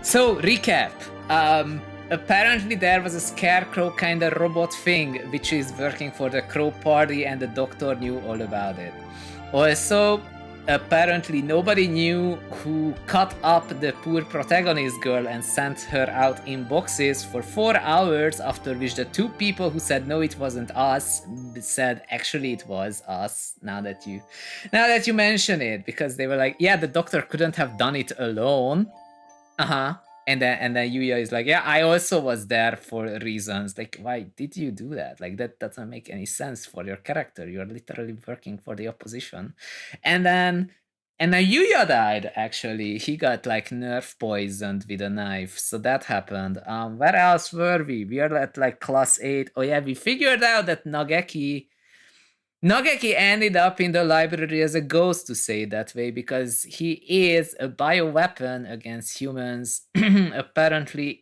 So, recap. Apparently there was a scarecrow kind of robot thing which is working for the Crow Party, and the doctor knew all about it. Also, apparently nobody knew who cut up the poor protagonist girl and sent her out in boxes for 4 hours, after which the two people who said no it wasn't us said actually it was us, now that you mention it, because they were like, yeah, the doctor couldn't have done it alone. And then Yuya is like, yeah, I also was there for reasons. Like, why did you do that? Like, that doesn't make any sense for your character. You're literally working for the opposition. And then Yuya died, actually. He got like nerve poisoned with a knife. So that happened. Where else were we? We are at like class 8. Oh yeah, we figured out that Nageki ended up in the library as a ghost, to say it that way, because he is a bioweapon against humans. Apparently,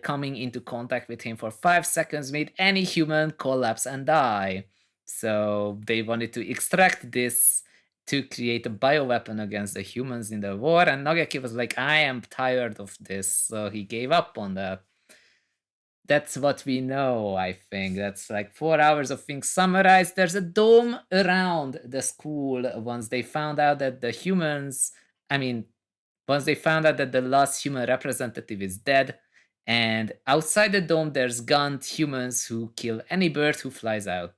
coming into contact with him for 5 seconds made any human collapse and die. So they wanted to extract this to create a bioweapon against the humans in the war, and Nageki was like, I am tired of this, so he gave up on that. That's what we know, I think. That's like 4 hours of things summarized. There's a dome around the school once they found out that the humans, once they found out that the last human representative is dead. And outside the dome, there's gunned humans who kill any bird who flies out.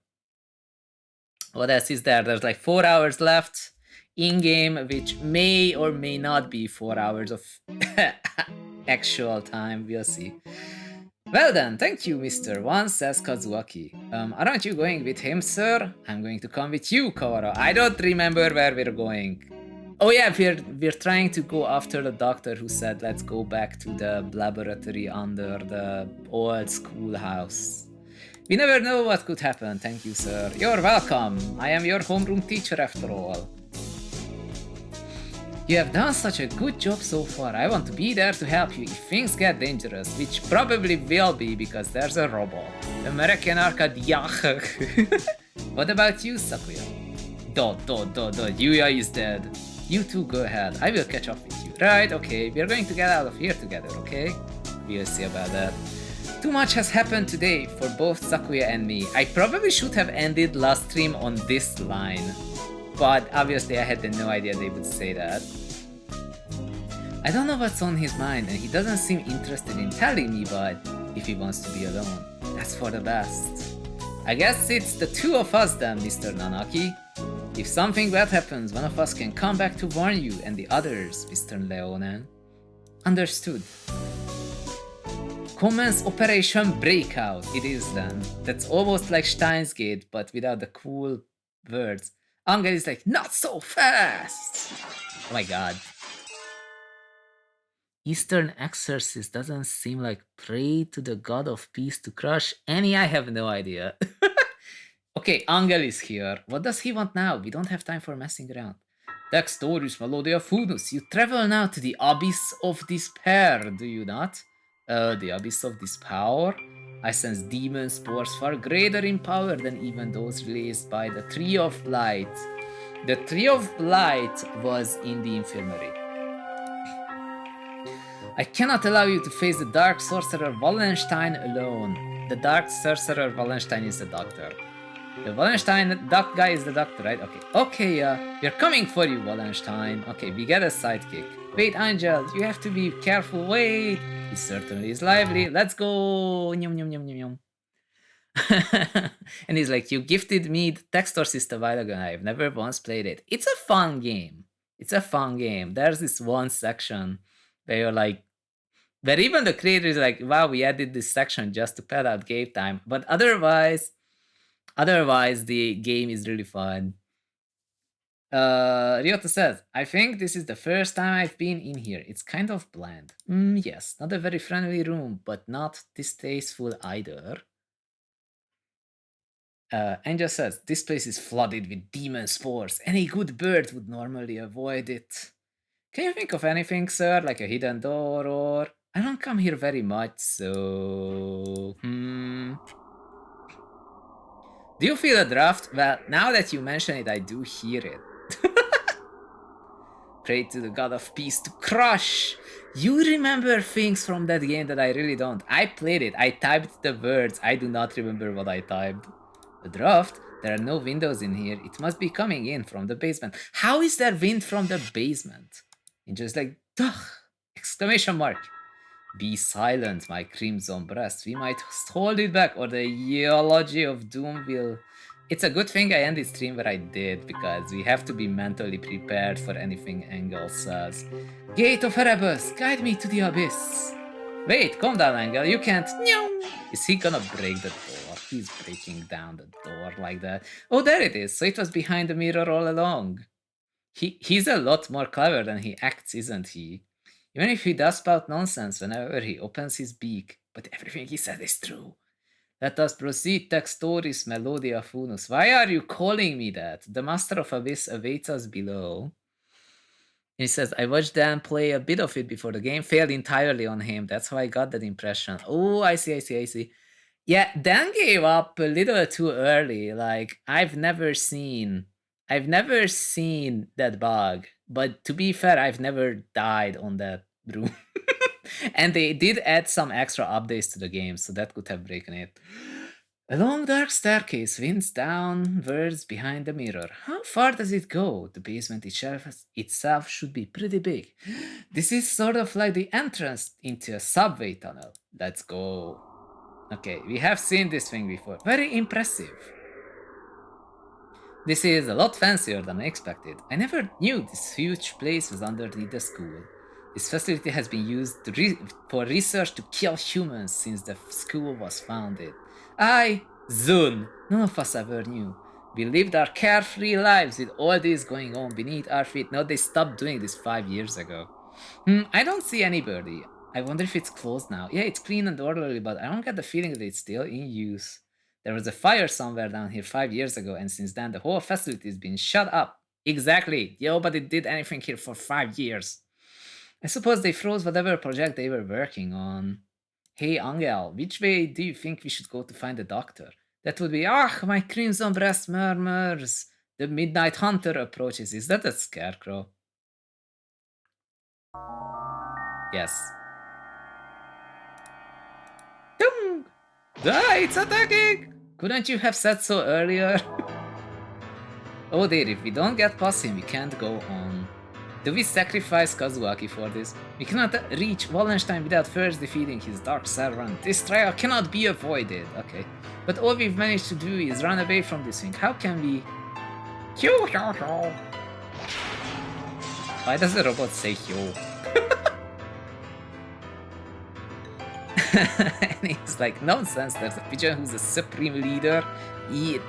What else is there? There's like 4 hours left in-game, which may or may not be 4 hours of actual time. We'll see. Well then, thank you, Mr. One, says Kazuaki. Aren't you going with him, sir? I'm going to come with you, Kawara. I don't remember where we're going. Oh yeah, we're trying to go after the doctor who said let's go back to the laboratory under the old schoolhouse. We never know what could happen, thank you, sir. You're welcome. I am your homeroom teacher after all. You have done such a good job so far. I want to be there to help you if things get dangerous, which probably will be because there's a robot. American Arcade Yach. What about you, Sakuya? Yuya is dead. You two go ahead. I will catch up with you. Right, okay. We are going to get out of here together, okay? We'll see about that. Too much has happened today for both Sakuya and me. I probably should have ended last stream on this line, but obviously I had no idea they would say that. I don't know what's on his mind, and he doesn't seem interested in telling me, but if he wants to be alone, that's for the best. I guess it's the two of us then, Mr. Nanaki. If something bad happens, one of us can come back to warn you, and the others, Mr. Leonen. Understood. Commence Operation Breakout, it is then. That's almost like Steins Gate, but without the cool words. Angel is like, not so fast! Oh my god. Eastern Exorcist doesn't seem like pray to the god of peace to crush any. I have no idea. Okay, Angel is here. What does he want now? We don't have time for messing around. Dextorus Melodia Funus, you travel now to the Abyss of Despair, do you not? The Abyss of Despair? I sense demon spores far greater in power than even those released by the Tree of Light. The Tree of Light was in the infirmary. I cannot allow you to face the Dark Sorcerer Wallenstein alone. The Dark Sorcerer Wallenstein is the doctor. The Wallenstein duck guy is the doctor, right? Okay, we're coming for you, Wallenstein. Okay, we get a sidekick. Wait, Angel, you have to be careful. Wait, he certainly is lively. Let's go. Nyum, nyum, nyum, nyum, nyum. And he's like, you gifted me the Textorcist a while ago. I've never once played it. It's a fun game. It's a fun game. There's this one section where you're like, where even the creator is like, wow, we added this section just to pad out game time. But otherwise, the game is really fun. Ryota says, I think this is the first time I've been in here. It's kind of bland. Yes, not a very friendly room, but not distasteful either. Angel says, this place is flooded with demon spores. Any good bird would normally avoid it. Can you think of anything, sir? Like a hidden door or... I don't come here very much, so... Do you feel a draft? Well, now that you mention it, I do hear it. Pray to the god of peace to crush. You remember things from that game that I really don't. I played it. I typed the words. I do not remember what I typed. A draft? There are no windows in here. It must be coming in from the basement. How is there wind from the basement? And just like, ugh! Exclamation mark. Be silent, my crimson breast. We might hold it back, or the eulogy of doom will... It's a good thing I ended stream where I did, because we have to be mentally prepared for anything Engel says. Gate of Erebus, guide me to the abyss. Wait, calm down, Engel, you can't... Is he gonna break the door? He's breaking down the door like that. Oh, there it is, so it was behind the mirror all along. He's a lot more clever than he acts, isn't he? Even if he does spout nonsense whenever he opens his beak, but everything he said is true. Let us proceed, Textoris Melodia Funus. Why are you calling me that? The Master of Abyss awaits us below. He says, I watched Dan play a bit of it before the game, failed entirely on him. That's how I got that impression. Oh, I see. Yeah, Dan gave up a little too early. Like, I've never seen that bug. But to be fair, I've never died on that room. And they did add some extra updates to the game, so that could have broken it. A long dark staircase winds downwards behind the mirror. How far does it go? The basement itself should be pretty big. This is sort of like the entrance into a subway tunnel. Let's go. Okay, we have seen this thing before. Very impressive. This is a lot fancier than I expected. I never knew this huge place was underneath the school. This facility has been used for research to kill humans since the school was founded. Zun, none of us ever knew. We lived our carefree lives with all this going on beneath our feet. No, they stopped doing this 5 years ago. I don't see anybody. I wonder if it's closed now. Yeah, it's clean and orderly, but I don't get the feeling that it's still in use. There was a fire somewhere down here 5 years ago, and since then the whole facility has been shut up. Exactly. Nobody did anything here for 5 years. I suppose they froze whatever project they were working on. Hey, Angel, which way do you think we should go to find the doctor? That would be, my crimson breast murmurs. The Midnight Hunter approaches. Is that a scarecrow? Yes. It's attacking! Couldn't you have said so earlier? Oh dear, if we don't get past him, we can't go on. Do we sacrifice Kazuaki for this? We cannot reach Wallenstein without first defeating his dark servant. This trial cannot be avoided. Okay. But all we've managed to do is run away from this thing. How can we... Why does the robot say yo? And he's like, nonsense, there's a pigeon who's a supreme leader.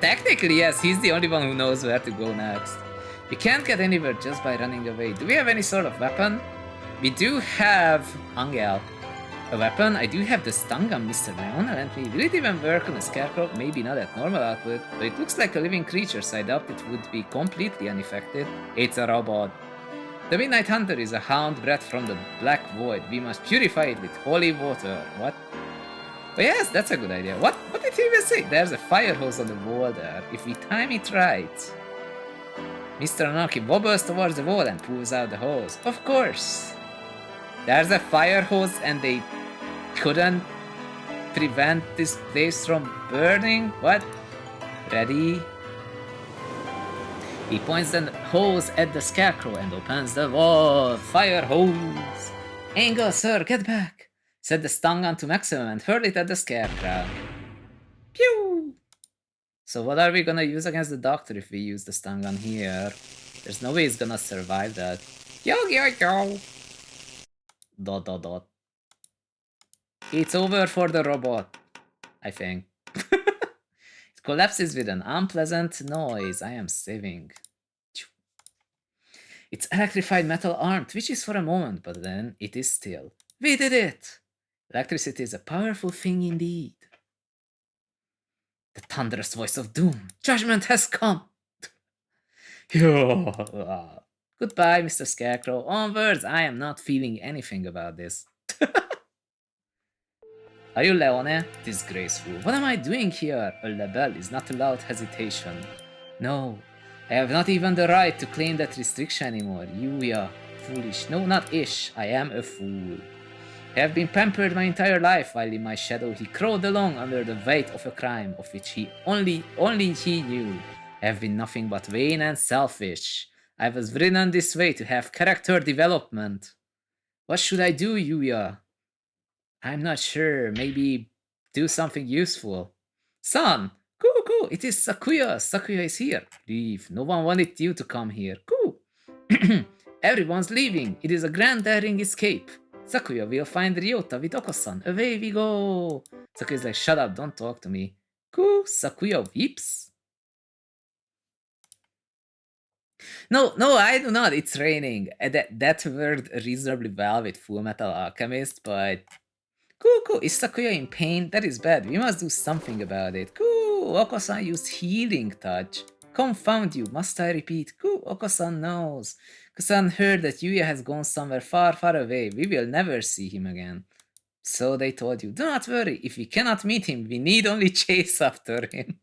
Technically, yes, he's the only one who knows where to go next. We can't get anywhere just by running away. Do we have any sort of weapon? We do have, Angel, a weapon. I do have the stun gun, Mr. Leon. Will it even work on a scarecrow? Maybe not at normal output, but it looks like a living creature, so I doubt it would be completely unaffected. It's a robot. The Midnight Hunter is a hound bred from the Black Void. We must purify it with holy water. What? Oh yes, that's a good idea. What did he even say? There's a fire hose on the wall there. If we time it right. Mr. Anarchy wobbles towards the wall and pulls out the hose. Of course. There's a fire hose and they couldn't prevent this place from burning? What? Ready? He points the hose at the scarecrow and opens the wall. Fire hose! Angle, sir, get back! Set the stun gun to maximum and hurl it at the scarecrow. Pew! So what are we gonna use against the doctor if we use the stun gun here? There's no way he's gonna survive that. Yo! Dot. It's over for the robot, I think. It collapses with an unpleasant noise. I am saving. It's electrified metal arm twitches for a moment, but then it is still. We did it! Electricity is a powerful thing indeed. The thunderous voice of doom. Judgment has come! Goodbye, Mr. Scarecrow. Onwards, I am not feeling anything about this. Are you Leone? Disgraceful. What am I doing here? A label is not allowed hesitation. No, I have not even the right to claim that restriction anymore. Yuya, foolish. No, not ish. I am a fool. I have been pampered my entire life while in my shadow he crawled along under the weight of a crime of which he only he knew. I have been nothing but vain and selfish. I was written this way to have character development. What should I do, Yuya? I'm not sure. Maybe do something useful. Son! Cool. It is Sakuya. Sakuya is here. Leave. No one wanted you to come here. Cool. Everyone's leaving. It is a grand daring escape. Sakuya will find Ryota with Oko-san. Away we go. Sakuya's like, shut up, don't talk to me. Cool. Sakuya weeps. No, I do not. It's raining. That worked reasonably well with Full Metal Alchemist, but Cool. Is Sakuya in pain? That is bad. We must do something about it. Cool. Oko-san used healing touch. Confound you. Must I repeat? Cool. Oko-san knows. Oko-san heard that Yuya has gone somewhere far away. We will never see him again. So they told you. Do not worry. If we cannot meet him, we need only chase after him.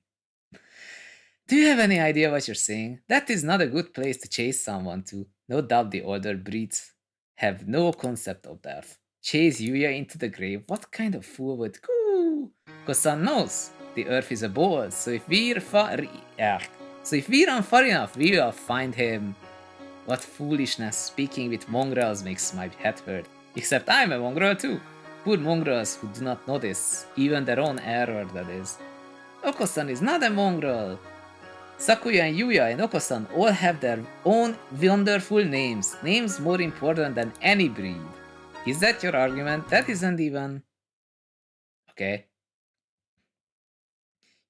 Do you have any idea what you're saying? That is not a good place to chase someone to. No doubt the older breeds have no concept of death. Chase Yuya into the grave? What kind of fool would? Kosan knows the earth is a ball, so if we run far enough, we will find him. What foolishness! Speaking with mongrels makes my head hurt. Except I'm a mongrel too. Poor mongrels who do not notice, even their own error, that is. Oko-san is not a mongrel. Sakuya and Yuya and Oko-san all have their own wonderful names. Names more important than any breed. Is that your argument? That isn't even... Okay.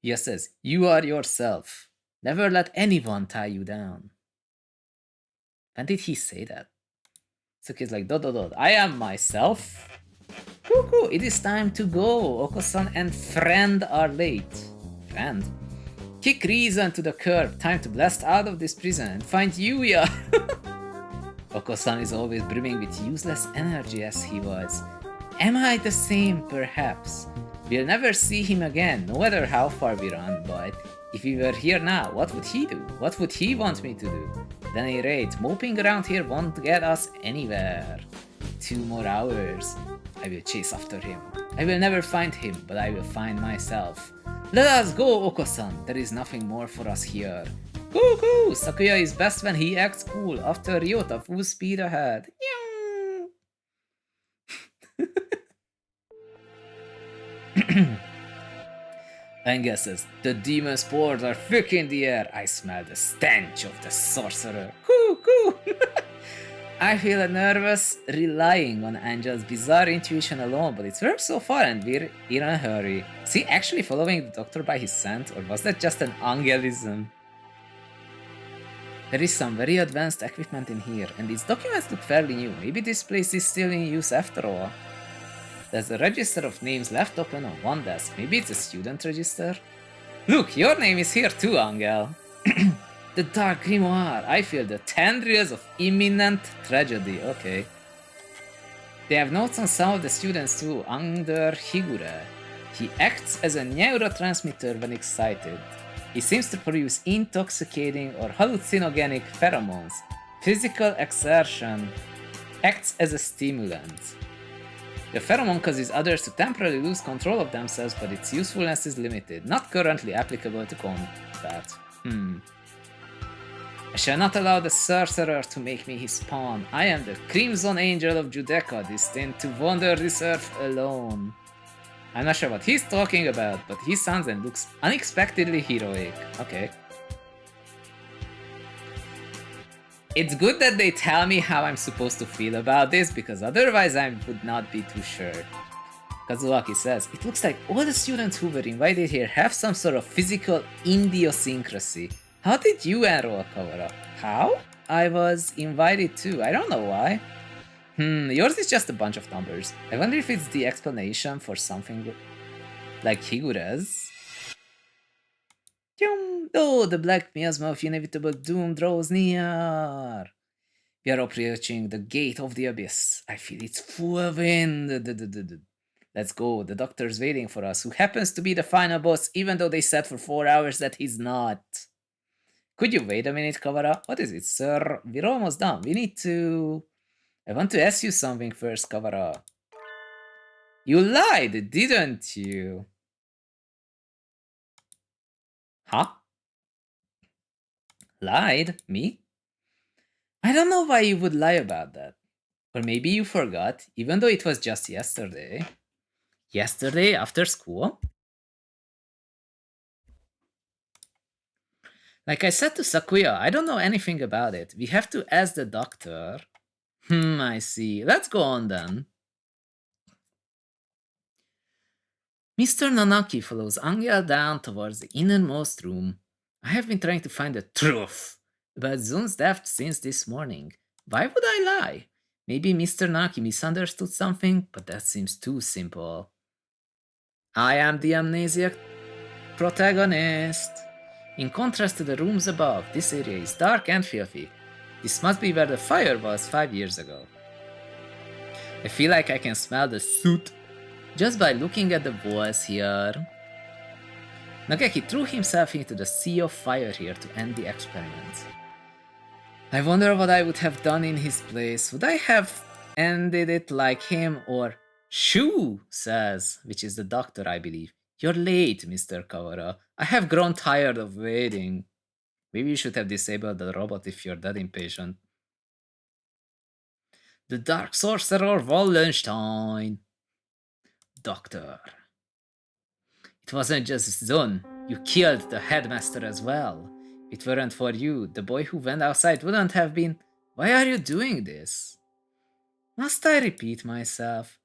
Yuya says, you are yourself. Never let anyone tie you down. When did he say that? Sakuya's like, ... I am myself. Cool. It is time to go. Oko-san and friend are late. Friend? Kick reason to the curb. Time to blast out of this prison and find Yuya. Oko-san is always brimming with useless energy as he was. Am I the same, perhaps? We'll never see him again, no matter how far we run, but if we were here now, what would he do? What would he want me to do? At any rate, moping around here won't get us anywhere. 2 more hours. I will chase after him. I will never find him, but I will find myself. Let us go, Oko-san. There is nothing more for us here. Cool. Sakuya is best when he acts cool. After Ryota, full speed ahead. Anga says, the demon spores are thick in the air. I smell the stench of the sorcerer. Cool. I feel nervous relying on Angel's bizarre intuition alone, but it's worked so far and we're in a hurry. Is he actually following the doctor by his scent, or was that just an angelism? There is some very advanced equipment in here, and these documents look fairly new. Maybe this place is still in use after all. There's a register of names left open on one desk. Maybe it's a student register? Look, your name is here too, Angel. The Dark Grimoire. I feel the tendrils of imminent tragedy. Okay. They have notes on some of the students too, under Higure. He acts as a neurotransmitter when excited. He seems to produce intoxicating or hallucinogenic pheromones. Physical exertion acts as a stimulant. The pheromone causes others to temporarily lose control of themselves, but its usefulness is limited. Not currently applicable to combat. I shall not allow the sorcerer to make me his pawn. I am the Crimson Angel of Judecca, destined to wander this earth alone. I'm not sure what he's talking about, but he sounds and looks unexpectedly heroic. Okay. It's good that they tell me how I'm supposed to feel about this, because otherwise I would not be too sure. Kazuaki says, it looks like all the students who were invited here have some sort of physical idiosyncrasy. How did you enroll, Kawara? How? I was invited too. I don't know why. Yours is just a bunch of numbers. I wonder if it's the explanation for something like Higure's. Oh, the black miasma of inevitable doom draws near. We are approaching the gate of the abyss. I feel it's full of wind. Let's go. The doctor's waiting for us, who happens to be the final boss, even though they said for 4 hours that he's not. Could you wait a minute, Kawara? What is it, sir? We're almost done. We need to... I want to ask you something first, Kavara. You lied, didn't you? Huh? Lied? Me? I don't know why you would lie about that. Or maybe you forgot, even though it was just yesterday. Yesterday after school? Like I said to Sakuya, I don't know anything about it. We have to ask the doctor. I see. Let's go on then. Mr. Nanaki follows Angel down towards the innermost room. I have been trying to find the truth about Zun's death since this morning. Why would I lie? Maybe Mr. Nanaki misunderstood something, but that seems too simple. I am the amnesiac protagonist. In contrast to the rooms above, this area is dark and filthy. This must be where the fire was 5 years ago. I feel like I can smell the soot just by looking at the walls here. Nageki threw himself into the sea of fire here to end the experiment. I wonder what I would have done in his place. Would I have ended it like him or... Shu says, which is the doctor, I believe. You're late, Mr. Kawara. I have grown tired of waiting. Maybe you should have disabled the robot if you're that impatient. The Dark Sorcerer Wallenstein. Doctor. It wasn't just Zun. You killed the headmaster as well. If it weren't for you, the boy who went outside wouldn't have been... Why are you doing this? Must I repeat myself?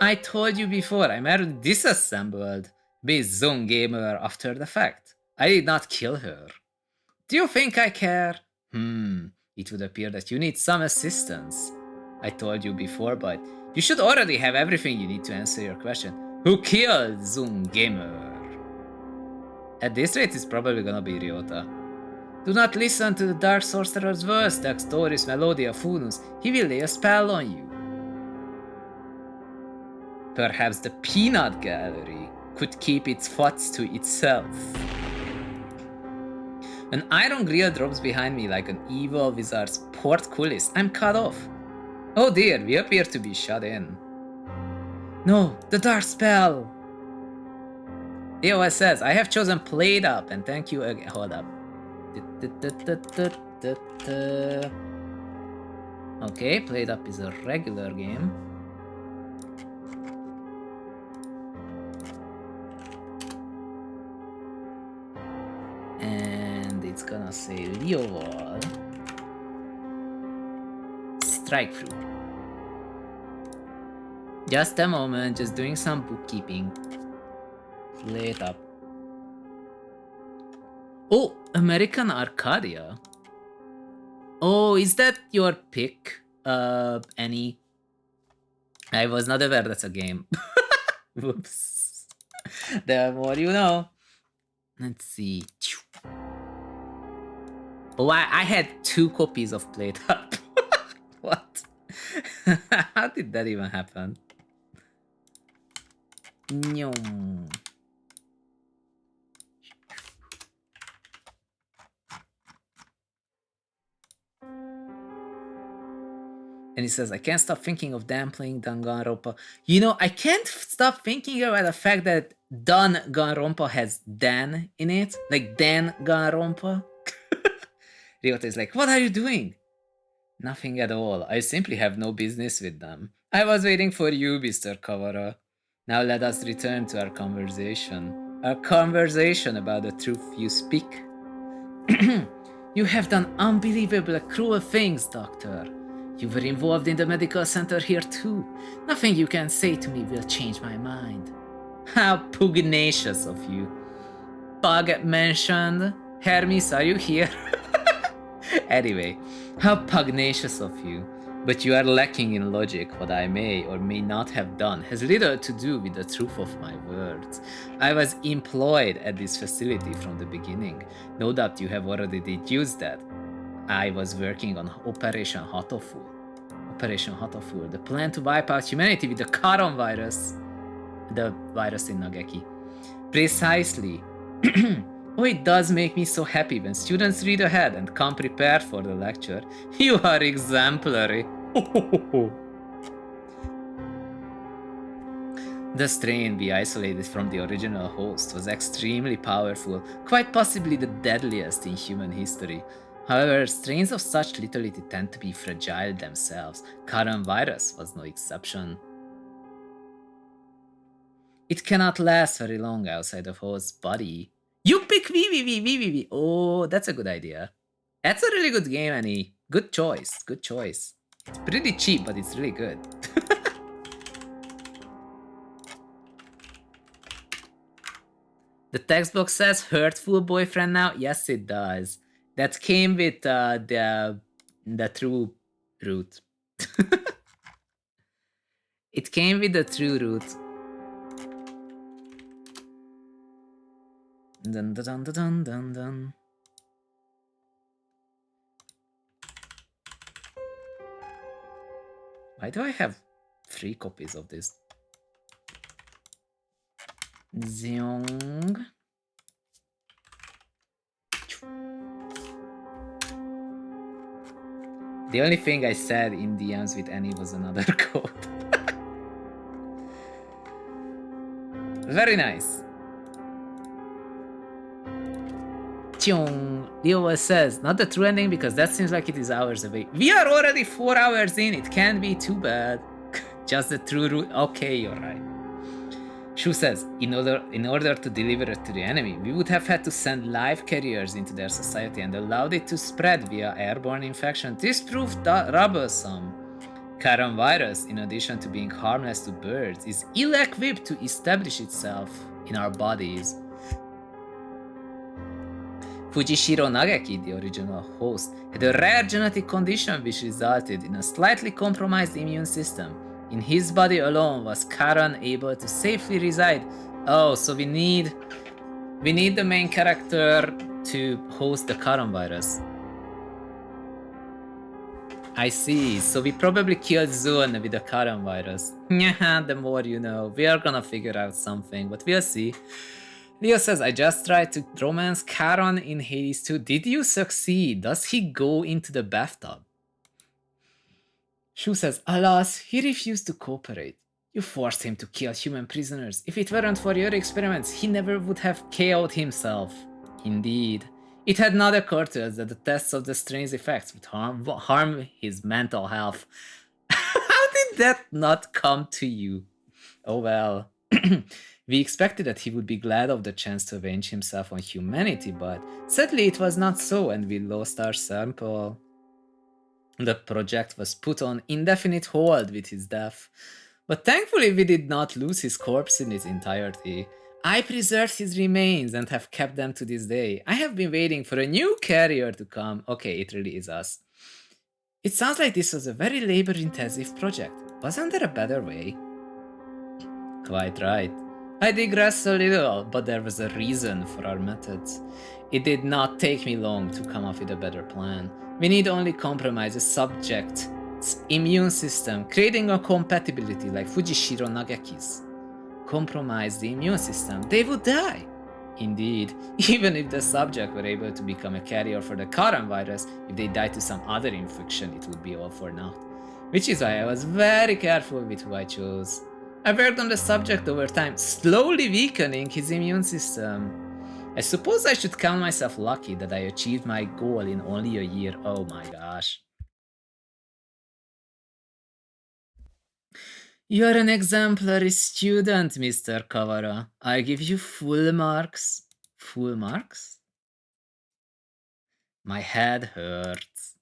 I told you before, I'm already disassembled. Be zhunGamer after the fact. I did not kill her. Do you think I care? It would appear that you need some assistance. I told you before, but you should already have everything you need to answer your question. Who killed zhunGamer? At this rate, it's probably gonna be Ryota. Do not listen to the Dark Sorcerer's words, Daxtoris Melodia Funus. He will lay a spell on you. Perhaps the peanut gallery could keep its thoughts to itself. An iron grill drops behind me like an evil wizard's portcullis. I'm cut off. Oh dear, we appear to be shut in. No, the dark spell! DOS says, I have chosen Played Up, and thank you again. Hold up. Okay, Played Up is a regular game. And it's gonna say Leo Wall. Strike through. Just a moment, just doing some bookkeeping. Play it up. Oh, American Arcadia. Oh, is that your pick, Annie? I was not aware that's a game. Whoops. The more you know. Let's see. Oh, I had 2 copies of Played Up. What? How did that even happen? No. And he says, I can't stop thinking of Dan playing Danganronpa. You know, I can't stop thinking about the fact that Danganronpa has Dan in it. Like Danganronpa. Ryota is like, what are you doing? Nothing at all. I simply have no business with them. I was waiting for you, Mr. Kawara. Now let us return to our conversation. Our conversation about the truth you speak. You have done unbelievably cruel things, Doctor. You were involved in the medical center here too. Nothing you can say to me will change my mind. How pugnacious of you. Pug mentioned. Hermes, are you here? Anyway, how pugnacious of you. But you are lacking in logic. What I may or may not have done has little to do with the truth of my words. I was employed at this facility from the beginning. No doubt you have already deduced that. I was working on Operation HATOFUL. Operation HATOFUL, the plan to wipe out humanity with the Charon virus. The virus in Nageki. Precisely. Oh, it does make me so happy when students read ahead and come prepared for the lecture. You are exemplary. The strain we isolated from the original host was extremely powerful, quite possibly the deadliest in human history. However, strains of such lethality tend to be fragile themselves. Coronavirus was no exception. It cannot last very long outside of host's body. You pick VVV. Oh, that's a good idea. That's a really good game, Annie. Good choice. Good choice. It's pretty cheap, but it's really good. The text box says hurtful boyfriend now. Yes, it does. That came with the true root. It came with the true root. Dun, dun, dun, dun, dun, dun. Why do I have 3 copies of this? Zhung. The only thing I said in DMs with Annie was another code. Very nice. Leo says, not the true ending because that seems like it is hours away. We are already 4 hours in, it can't be too bad. Just the true route. Okay, you're right. Shu says, in order to deliver it to the enemy, we would have had to send live carriers into their society and allowed it to spread via airborne infection. This proved troublesome. Coronavirus, in addition to being harmless to birds, is ill-equipped to establish itself in our bodies. Fujishiro Nagaki, the original host, had a rare genetic condition which resulted in a slightly compromised immune system. In his body alone was Karan able to safely reside. Oh, so we need the main character to host the Karan virus. I see, so we probably killed Zun with the Karan virus. Yeah, the more you know. We are gonna figure out something, but we'll see. Leo says, I just tried to romance Charon in Hades 2. Did you succeed? Does he go into the bathtub? Shu says, alas, he refused to cooperate. You forced him to kill human prisoners. If it weren't for your experiments, he never would have KO'd himself. Indeed. It had not occurred to us that the tests of the strain's effects would harm his mental health. How did that not come to you? Oh well. We expected that he would be glad of the chance to avenge himself on humanity, but sadly it was not so and we lost our sample. The project was put on indefinite hold with his death, but thankfully we did not lose his corpse in its entirety. I preserved his remains and have kept them to this day. I have been waiting for a new carrier to come. Okay, it really is us. It sounds like this was a very labor-intensive project. Wasn't there a better way? Quite right. I digress a little, but there was a reason for our methods. It did not take me long to come up with a better plan. We need only compromise the subject's immune system, creating a compatibility like Fujishiro Nagaki's. Compromise the immune system, they would die. Indeed, even if the subject were able to become a carrier for the current virus, if they died to some other infection, it would be all for naught. Which is why I was very careful with who I chose. I worked on the subject over time, slowly weakening his immune system. I suppose I should count myself lucky that I achieved my goal in only a year. Oh my gosh. You're an exemplary student, Mr. Kawara. I give you full marks. Full marks? My head hurts.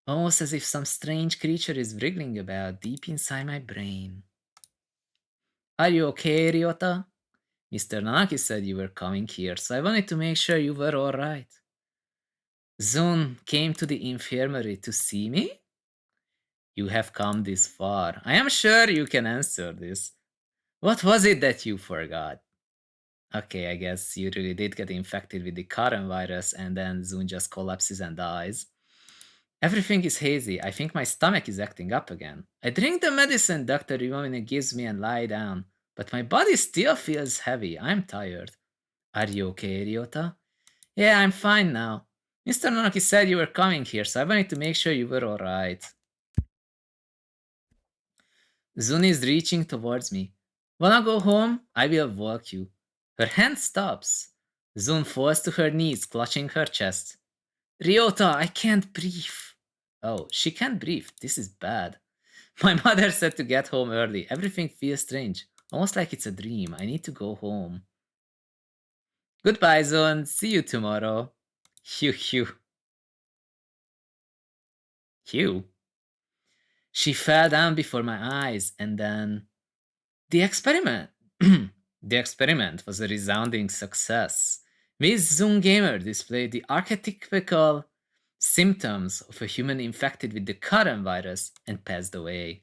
Almost as if some strange creature is wriggling about deep inside my brain. Are you okay, Ryota? Mr. Nanaki said you were coming here, so I wanted to make sure you were alright. Zun came to the infirmary to see me? You have come this far. I am sure you can answer this. What was it that you forgot? Okay, I guess you really did get infected with the current virus and then Zun just collapses and dies. Everything is hazy. I think my stomach is acting up again. I drink the medicine Dr. Ryomine gives me and lie down, but my body still feels heavy. I'm tired. Are you okay, Ryota? Yeah, I'm fine now. Mr. Nanaki said you were coming here, so I wanted to make sure you were alright. Zun is reaching towards me. Wanna go home? I will walk you. Her hand stops. Zun falls to her knees, clutching her chest. Ryota, I can't breathe. Oh, she can't breathe. This is bad. My mother said to get home early. Everything feels strange. Almost like it's a dream. I need to go home. Goodbye, Zun. See you tomorrow. Hugh, Hugh. Hugh? She fell down before my eyes, and then... The experiment! The experiment was a resounding success. Miss zhunGamer displayed the archetypical symptoms of a human infected with the current virus and passed away.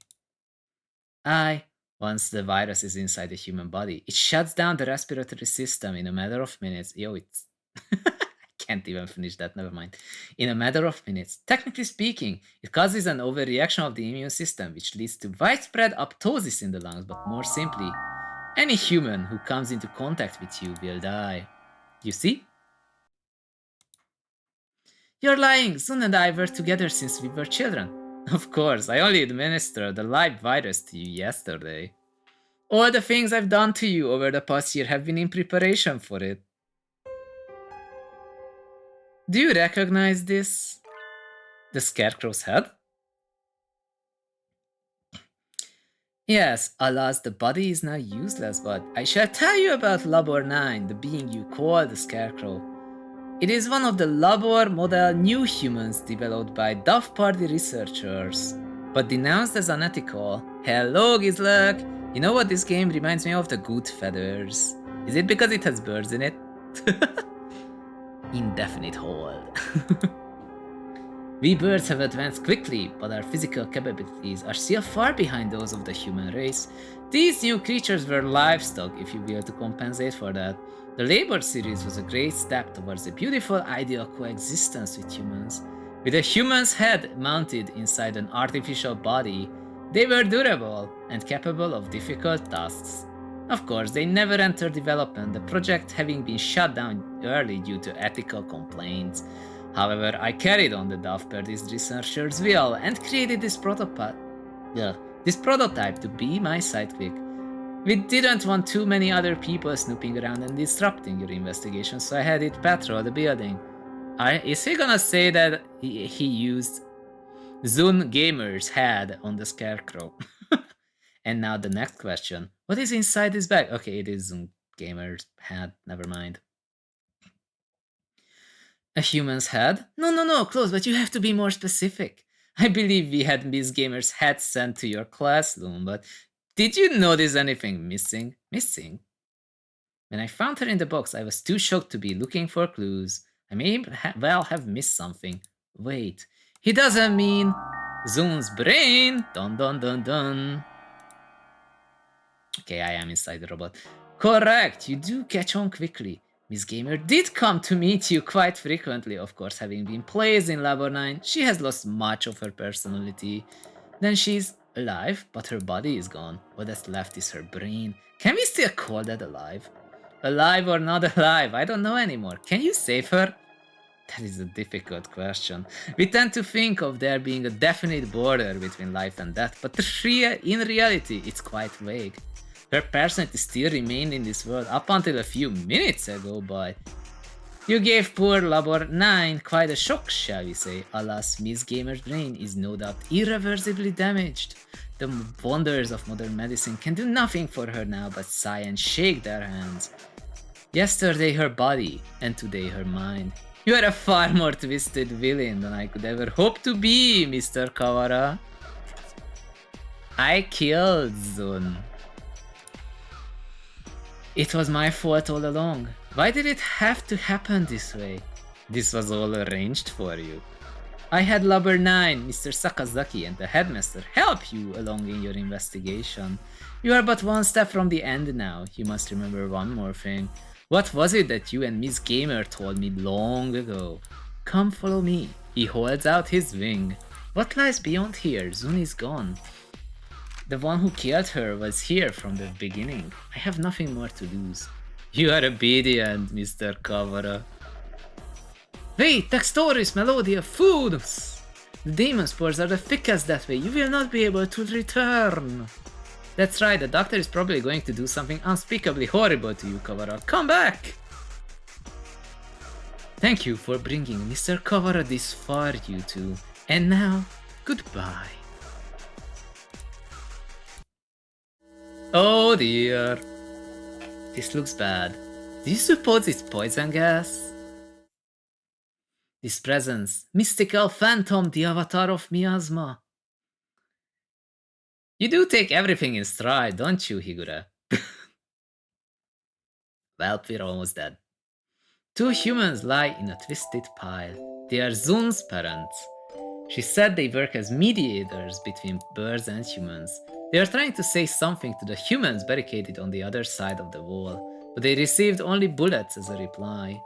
Once the virus is inside the human body, it shuts down the respiratory system in a matter of minutes. It's... I can't even finish that, never mind. In a matter of minutes. Technically speaking, it causes an overreaction of the immune system, which leads to widespread apoptosis in the lungs, but more simply, any human who comes into contact with you will die. You see? You're lying! Zun and I were together since we were children. Of course, I only administered the live virus to you yesterday. All the things I've done to you over the past year have been in preparation for it. Do you recognize this? The Scarecrow's head? Yes, alas, the body is now useless, but I shall tell you about Labor 9, the being you call the Scarecrow. It is one of the Labor model new humans developed by Duff Party researchers, but denounced as unethical. Hello, Gizlek! You know what this game reminds me of? The Good Feathers. Is it because it has birds in it? Indefinite hold. We birds have advanced quickly, but our physical capabilities are still far behind those of the human race. These new creatures were livestock, if you will, to compensate for that. The Labor series was a great step towards a beautiful ideal coexistence with humans. With a human's head mounted inside an artificial body, they were durable and capable of difficult tasks. Of course, they never entered development, the project having been shut down early due to ethical complaints. However, I carried on the Duff Party's researchers' will and created this prototype to be my sidekick. We didn't want too many other people snooping around and disrupting your investigation, so I had it patrol the building. Is he gonna say that he used zhunGamer's head on the Scarecrow? And now the next question. What is inside this bag? Okay, it is zhunGamer's head. Never mind. A human's head? No, close, but you have to be more specific. I believe we had Miss Gamer's head sent to your classroom, but did you notice anything missing? Missing? When I found her in the box, I was too shocked to be looking for clues. I may well have missed something. Wait, he doesn't mean Zun's brain? Dun dun dun dun. Okay, I am inside the robot. Correct, you do catch on quickly. Miss Gamer did come to meet you quite frequently, of course, having been placed in Labor 9, she has lost much of her personality. Then she's alive, but her body is gone. What that's left is her brain. Can we still call that alive? Alive or not alive? I don't know anymore. Can you save her? That is a difficult question. We tend to think of there being a definite border between life and death, but in reality, it's quite vague. Her personality still remained in this world up until a few minutes ago, but you gave poor Labor 9 quite a shock, shall we say. Alas, Miss Gamer's brain is no doubt irreversibly damaged. The wonders of modern medicine can do nothing for her now but sigh and shake their hands. Yesterday her body, and today her mind. You are a far more twisted villain than I could ever hope to be, Mr. Kawara. I killed Zun. It was my fault all along. Why did it have to happen this way? This was all arranged for you. I had Labor 9, Mr. Sakazaki, and the headmaster help you along in your investigation. You are but one step from the end now. You must remember one more thing. What was it that you and Miss Gamer told me long ago? Come follow me. He holds out his wing. What lies beyond here? Zun is gone. The one who killed her was here from the beginning. I have nothing more to lose. You are obedient, Mr. Kawara. Wait, Textoris, Melodia, Foods! The demon spores are the thickest that way. You will not be able to return. That's right, the doctor is probably going to do something unspeakably horrible to you, Kawara. Come back! Thank you for bringing Mr. Kawara this far, you two. And now, goodbye. Oh dear. This looks bad. Do you suppose it's poison gas? This presence, mystical phantom, the avatar of miasma. You do take everything in stride, don't you, Higure? Well, we're almost dead. Two humans lie in a twisted pile. They are Zun's parents. She said they work as mediators between birds and humans. They are trying to say something to the humans barricaded on the other side of the wall, but they received only bullets as a reply.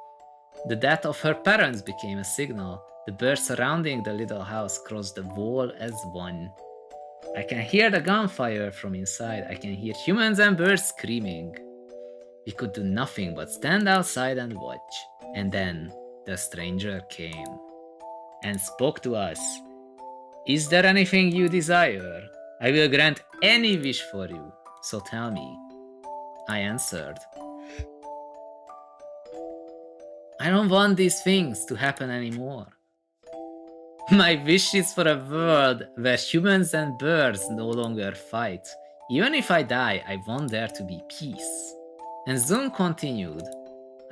The death of her parents became a signal. The birds surrounding the little house crossed the wall as one. I can hear the gunfire from inside. I can hear humans and birds screaming. We could do nothing but stand outside and watch. And then the stranger came and spoke to us. Is there anything you desire? I will grant any wish for you, so tell me. I answered. I don't want these things to happen anymore. My wish is for a world where humans and birds no longer fight. Even if I die, I want there to be peace. And Zun continued.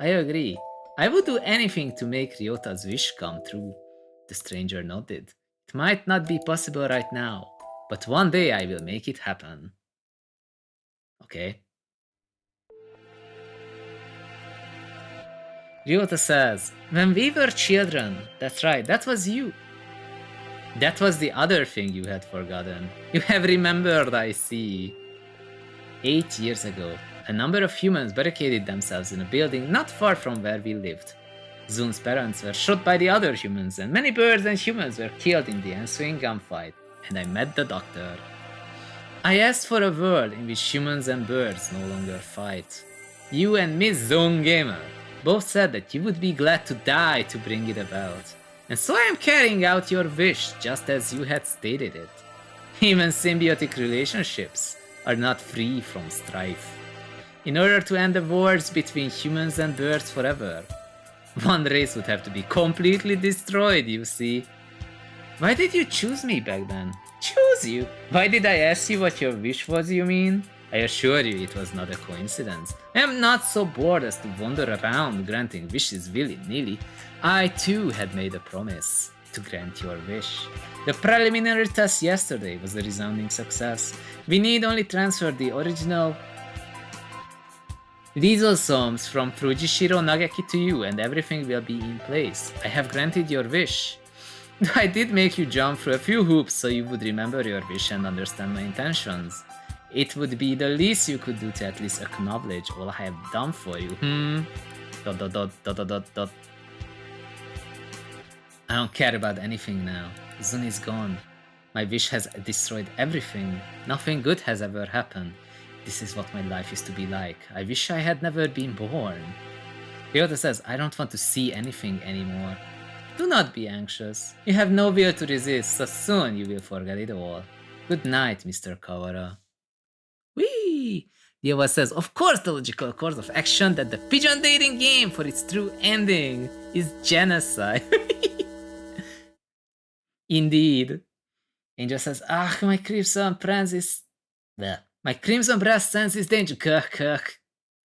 I agree. I would do anything to make Ryota's wish come true. The stranger nodded. It might not be possible right now, but one day I will make it happen. Okay. Ryota says, when we were children, that's right, that was you. That was the other thing you had forgotten. You have remembered, I see. 8 years ago, a number of humans barricaded themselves in a building not far from where we lived. Zun's parents were shot by the other humans, and many birds and humans were killed in the ensuing gunfight, and I met the doctor. I asked for a world in which humans and birds no longer fight. You and Miss zhunGamer both said that you would be glad to die to bring it about, and so I am carrying out your wish just as you had stated it. Even symbiotic relationships are not free from strife. In order to end the wars between humans and birds forever, one race would have to be completely destroyed, you see. Why did you choose me back then? Choose you? Why did I ask you what your wish was, you mean? I assure you it was not a coincidence. I am not so bored as to wander around granting wishes willy-nilly. I too had made a promise to grant your wish. The preliminary test yesterday was a resounding success. We need only transfer the original lysosomes from Fujishiro Nageki to you and everything will be in place. I have granted your wish. I did make you jump through a few hoops so you would remember your wish and understand my intentions. It would be the least you could do to at least acknowledge all I have done for you. I don't care about anything now. Zun is gone. My wish has destroyed everything. Nothing good has ever happened. This is what my life is to be like. I wish I had never been born. Ryota says, I don't want to see anything anymore. Do not be anxious. You have no will to resist, so soon you will forget it all. Good night, Mr. Kawara. Whee! Ryota says, of course the logical course of action that the pigeon dating game for its true ending is genocide. Indeed. Angel says, ah, my crimson breast is... My crimson breast senses danger.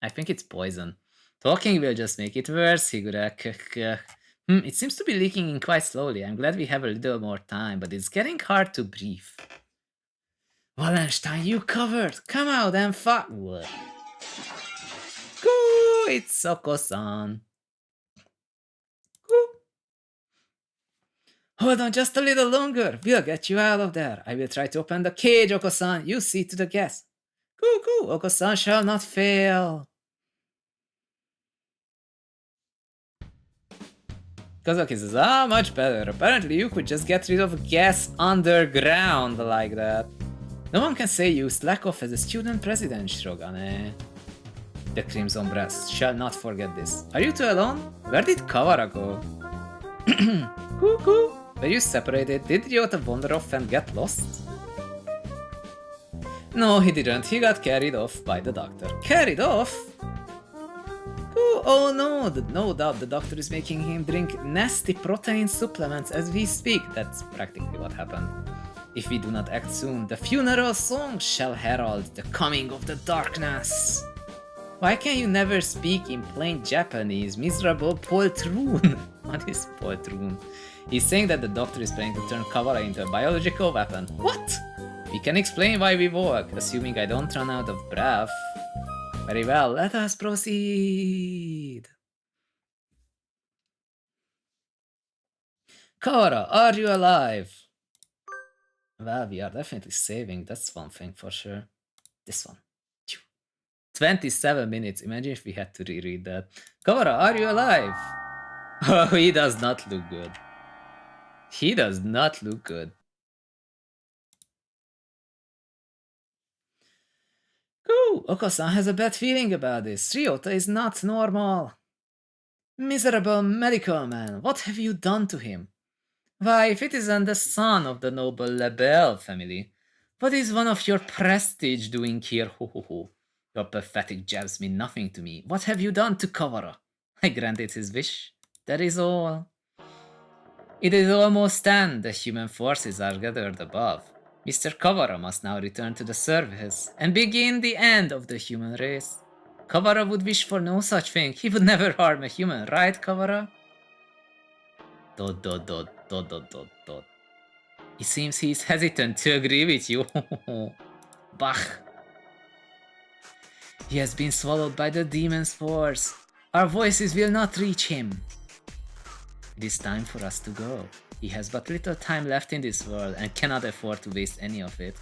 I think it's poison. Talking will just make it worse, Higura. It seems to be leaking in quite slowly. I'm glad we have a little more time, but it's getting hard to breathe. Wallenstein, you covered! Come out and fuck! What? Goo! It's Soko-san. Goo! Hold on just a little longer. We'll get you out of there. I will try to open the cage, Oko-san. You see to the gas. Goo! Oko-san shall not fail. Kozaki says, ah, much better. Apparently you could just get rid of gas underground like that. No one can say you slack off as a student president, Shirogane. The Crimson Breast shall not forget this. Are you two alone? Where did Kawara go? Were you separated? Did Ryota wander off and get lost? No, he didn't. He got carried off by the doctor. Carried off? Oh no, no doubt the doctor is making him drink nasty protein supplements as we speak. That's practically what happened. If we do not act soon, the funeral song shall herald the coming of the darkness. Why can you never speak in plain Japanese, miserable poltroon? What is poltroon? He's saying that the doctor is planning to turn Kawara into a biological weapon. What? We can explain why we walk, assuming I don't run out of breath. Very well, let us proceed. Kawara, are you alive? Well, we are definitely saving, that's one thing for sure. This one. 27 minutes, imagine if we had to reread that. Kawara, are you alive? Oh, he does not look good. He does not look good. Ooh, Oko-san has a bad feeling about this. Ryota is not normal. Miserable medical man, what have you done to him? Why, if it isn't the son of the noble BBL family, what is one of your prestige doing here? Ho ho ho. Your pathetic jabs mean nothing to me. What have you done to Kawara? I granted his wish. That is all. It is almost 10. The human forces are gathered above. Mr. Kawara must now return to the surface and begin the end of the human race. Kawara would wish for no such thing. He would never harm a human, right, Kawara? ... It seems he is hesitant to agree with you. Bah. He has been swallowed by the demon's force. Our voices will not reach him. It is time for us to go. He has but little time left in this world and cannot afford to waste any of it.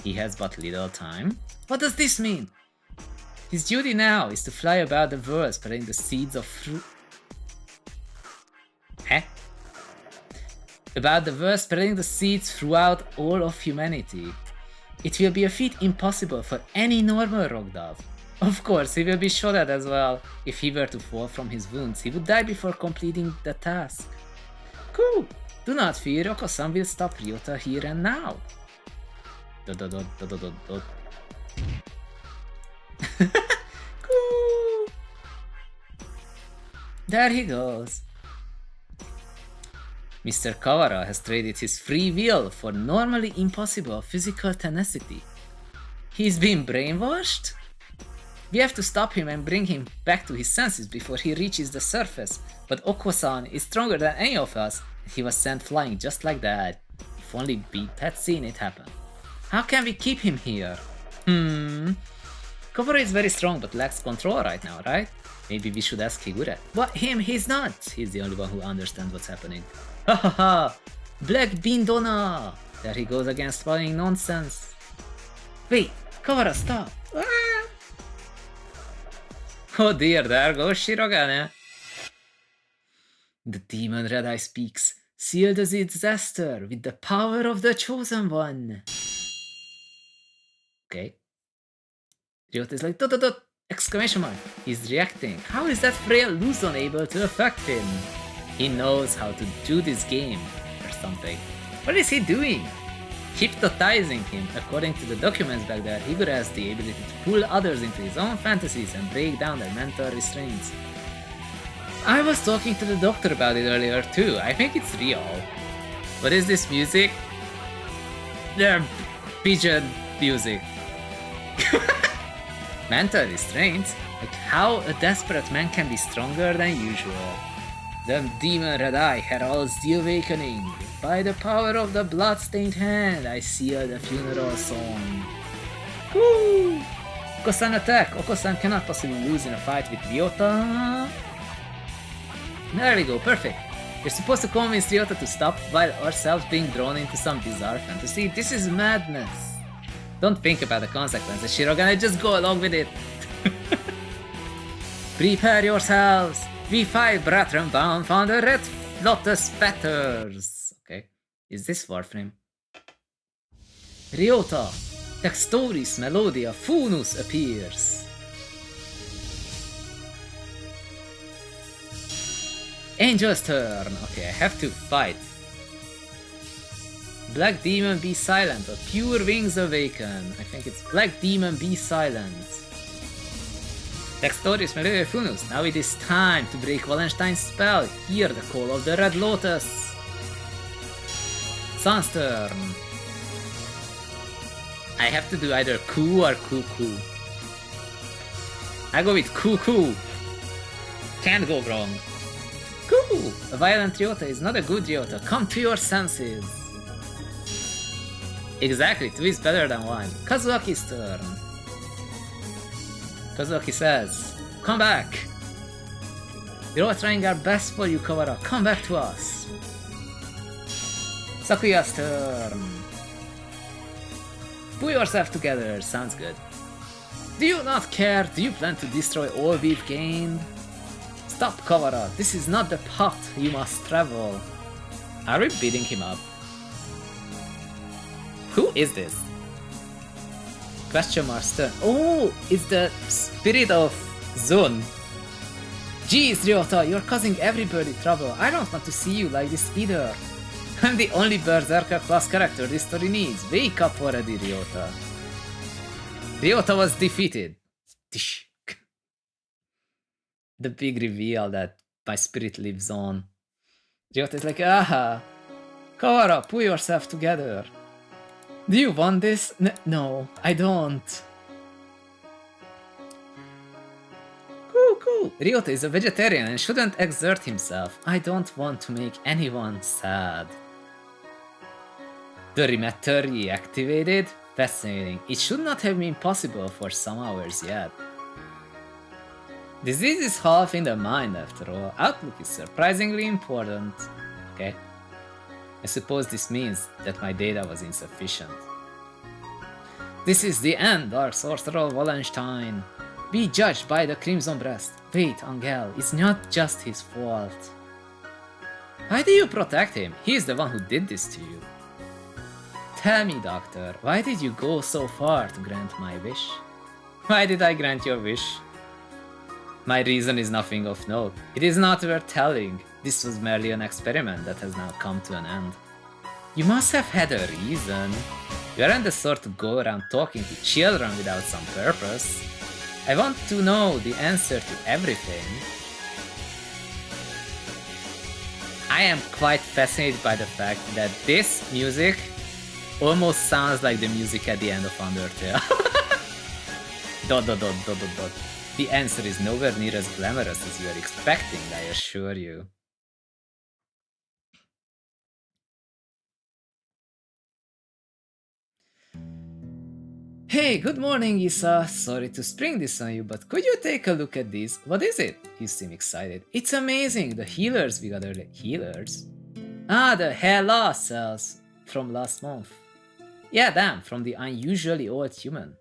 He has but little time? What does this mean? His duty now is to fly about the world spreading the seeds of fruit. Huh? About the world spreading the seeds throughout all of humanity. It will be a feat impossible for any normal rock dove. Of course, he will be shot at as well. If he were to fall from his wounds, he would die before completing the task. Cool! Do not fear, Oko-san will stop Ryota here and now. Cool! There he goes. Mr. Kawara has traded his free will for normally impossible physical tenacity. He's been brainwashed? We have to stop him and bring him back to his senses before he reaches the surface, but Oko-san is stronger than any of us, and he was sent flying just like that. If only we had seen it happen. How can we keep him here? Kawara is very strong but lacks control right now, right? Maybe we should ask Higure. But him, he's not! He's the only one who understands what's happening. Ha ha ha! Black Bean Donna! There he goes again spouting nonsense. Wait, Kawara, stop! Ah! Oh dear, there goes Shirogane. The demon Red Eye speaks. Seal the disaster with the power of the Chosen One. Okay. Ryota is like, dot, exclamation mark. He's reacting. How is that frail Luzon able to affect him? He knows how to do this game, or something. What is he doing? Hypnotizing him. According to the documents back there, Higure has the ability to pull others into his own fantasies and break down their mental restraints. I was talking to the doctor about it earlier too. I think it's real. What is this music? They're pigeon music. Mental restraints? Like how a desperate man can be stronger than usual. The demon Red Eye heralds the awakening. By the power of the blood-stained hand, I seal the funeral song. Woo! Oko-san attack! Oko-san cannot possibly lose in a fight with Ryota. There we go, perfect. We're supposed to convince Ryota to stop while ourselves being drawn into some bizarre fantasy. This is madness. Don't think about the consequences, Shirogane, just go along with it. Prepare yourselves. We fight brethren bound from the red lotus fetters. Okay, is this Warframe? Ryota, Textoris Melodia Funus appears. Angel's turn. Okay, I have to fight. Black Demon Be Silent or Pure Wings Awaken. I think it's Black Demon Be Silent. Textorius Melefunus, now it is time to break Wallenstein's spell. Hear the call of the Red Lotus. Sun's turn. I have to do either Coo or Cuckoo. I go with Cuckoo. Can't go wrong. Cuckoo! A violent Ryota is not a good Ryota. Come to your senses. Exactly, 2 is better than 1. Kazuaki's turn. Kazuaki says, come back. We're all trying our best for you, Kawara. Come back to us. Sakuya's turn. Pull yourself together. Sounds good. Do you not care? Do you plan to destroy all we've gained? Stop, Kawara. This is not the path you must travel. Are we beating him up? Who is this? Question mark turn. Oh, it's the spirit of Zun. Jeez, Ryota, you're causing everybody trouble. I don't want to see you like this either. I'm the only Berserker class character this story needs. Wake up already, Ryota. Ryota was defeated. Tish. The big reveal that my spirit lives on. Ryota is like, aha. Kawara, pull yourself together. Do you want this? No, I don't. Cool. Ryota is a vegetarian and shouldn't exert himself. I don't want to make anyone sad. The rematter reactivated? Fascinating. It should not have been possible for some hours yet. Disease is half in the mind after all. Outlook is surprisingly important. Okay. I suppose this means that my data was insufficient. This is the end, Dark Sorcerer Wallenstein. Be judged by the Crimson Breast. Wait, Angel, it's not just his fault. Why do you protect him? He is the one who did this to you. Tell me, Doctor, why did you go so far to grant my wish? Why did I grant your wish? My reason is nothing of note. It is not worth telling. This was merely an experiment that has now come to an end. You must have had a reason. You aren't the sort to go around talking to children without some purpose. I want to know the answer to everything. I am quite fascinated by the fact that this music almost sounds like the music at the end of Undertale. ... The answer is nowhere near as glamorous as you are expecting, I assure you. Hey, good morning, Issa. Sorry to spring this on you, but could you take a look at this? What is it? You seem excited. It's amazing, the healers we got earlier. Healers? Ah, the Hela cells from last month. Yeah, damn, from the unusually old human.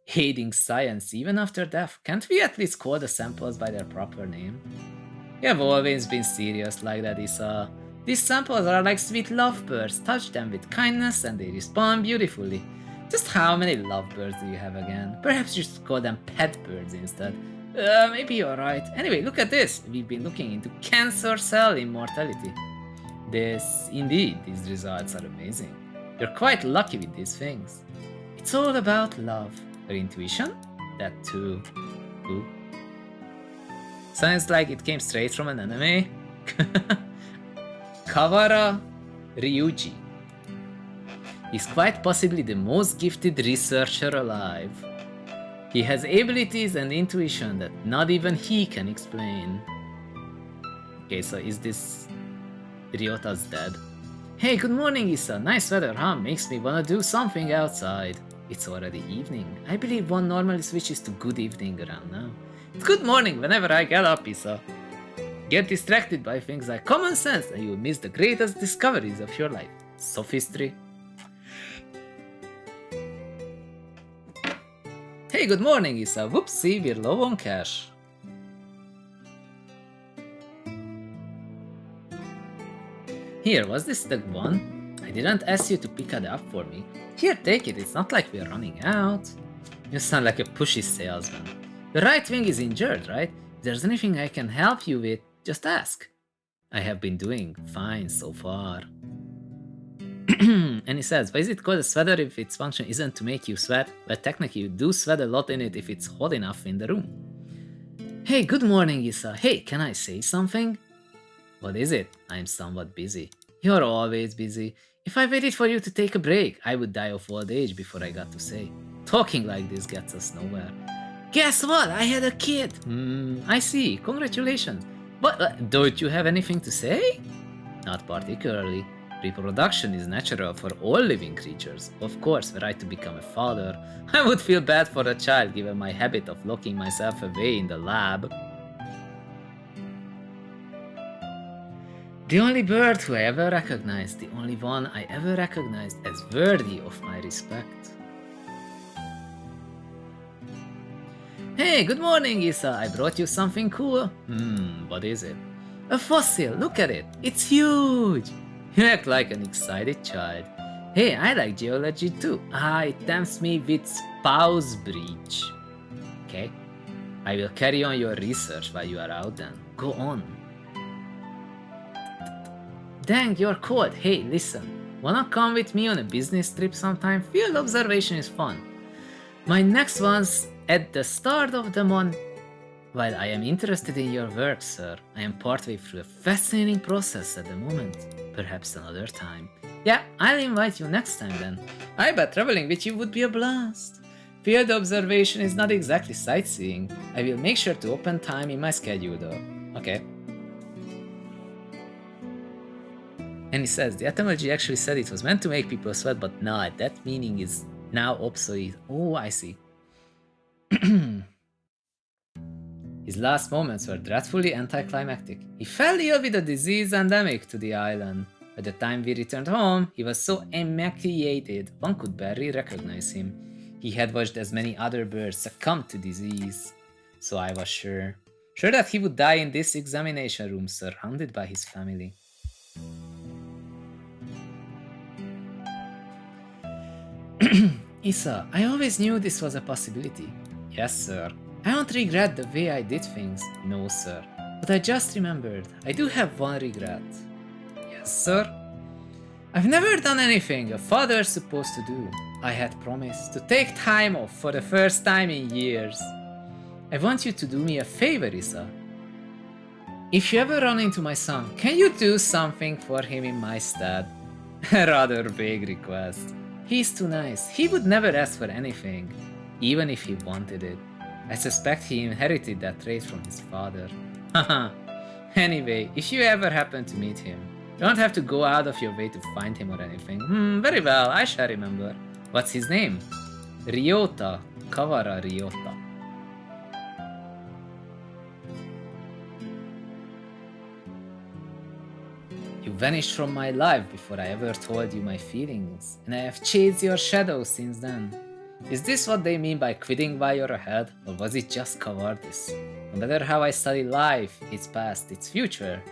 Hating science even after death. Can't we at least call the samples by their proper name? You have always been serious like that, Issa. These samples are like sweet lovebirds. Touch them with kindness and they respond beautifully. Just how many lovebirds do you have again? Perhaps you should call them pet birds instead. Maybe you're right. Anyway, look at this. We've been looking into cancer cell immortality. Indeed, these results are amazing. You're quite lucky with these things. It's all about love. Or intuition? That too. Ooh. Sounds like it came straight from an anime. Kawara Ryuji. He's quite possibly the most gifted researcher alive. He has abilities and intuition that not even he can explain. Okay, so is this Ryota's dad? Hey, good morning, Issa. Nice weather, huh? Makes me wanna do something outside. It's already evening. I believe one normally switches to good evening around now. It's good morning whenever I get up, Issa. Get distracted by things like common sense and you'll miss the greatest discoveries of your life. Sophistry. Hey, good morning, Issa. Whoopsie, we're low on cash. Here, was this the one? I didn't ask you to pick it up for me. Here, take it. It's not like we're running out. You sound like a pushy salesman. The right wing is injured, right? If there's anything I can help you with, just ask. I have been doing fine so far. And he says, why is it called a sweater if its function isn't to make you sweat? But technically you do sweat a lot in it if it's hot enough in the room. Hey, good morning, Issa. Hey, can I say something? What is it? I'm somewhat busy. You're always busy. If I waited for you to take a break, I would die of old age before I got to say. Talking like this gets us nowhere. Guess what? I had a kid! I see. Congratulations. But don't you have anything to say? Not particularly. Reproduction is natural for all living creatures. Of course, were I to become a father, I would feel bad for a child given my habit of locking myself away in the lab. The only bird who I ever recognized, the only one I ever recognized as worthy of my respect. Hey, good morning, Issa. I brought you something cool. What is it? A fossil, look at it. It's huge. You act like an excited child. Hey, I like geology too. It tempts me with spouse breach. Okay. I will carry on your research while you are out then. Go on. Dang, you're cold. Hey, listen. Wanna come with me on a business trip sometime? Field observation is fun. My next one's at the start of the month. While I am interested in your work, sir, I am partway through a fascinating process at the moment. Perhaps another time. Yeah, I'll invite you next time then. I bet traveling with you would be a blast. Field observation is not exactly sightseeing. I will make sure to open time in my schedule though. Okay. And he says, the etymology actually said it was meant to make people sweat, but nah, that meaning is now obsolete. Oh, I see. His last moments were dreadfully anticlimactic. He fell ill with a disease endemic to the island. By the time we returned home, he was so emaciated one could barely recognize him. He had watched as many other birds succumb to disease. So I was sure that he would die in this examination room surrounded by his family. Issa, I always knew this was a possibility. Yes, sir. I don't regret the way I did things. No, sir. But I just remembered. I do have one regret. Yes, sir? I've never done anything a father's supposed to do. I had promised to take time off for the first time in years. I want you to do me a favor, Issa. If you ever run into my son, can you do something for him in my stead? A rather vague request. He's too nice. He would never ask for anything, even if he wanted it. I suspect he inherited that trait from his father. Haha. Anyway, if you ever happen to meet him, you don't have to go out of your way to find him or anything. Very well, I shall remember. What's his name? Ryota. Kawara Ryota. You vanished from my life before I ever told you my feelings, and I have chased your shadow since then. Is this what they mean by quitting while you're ahead, or was it just cowardice? No matter how I study life, its past, its future,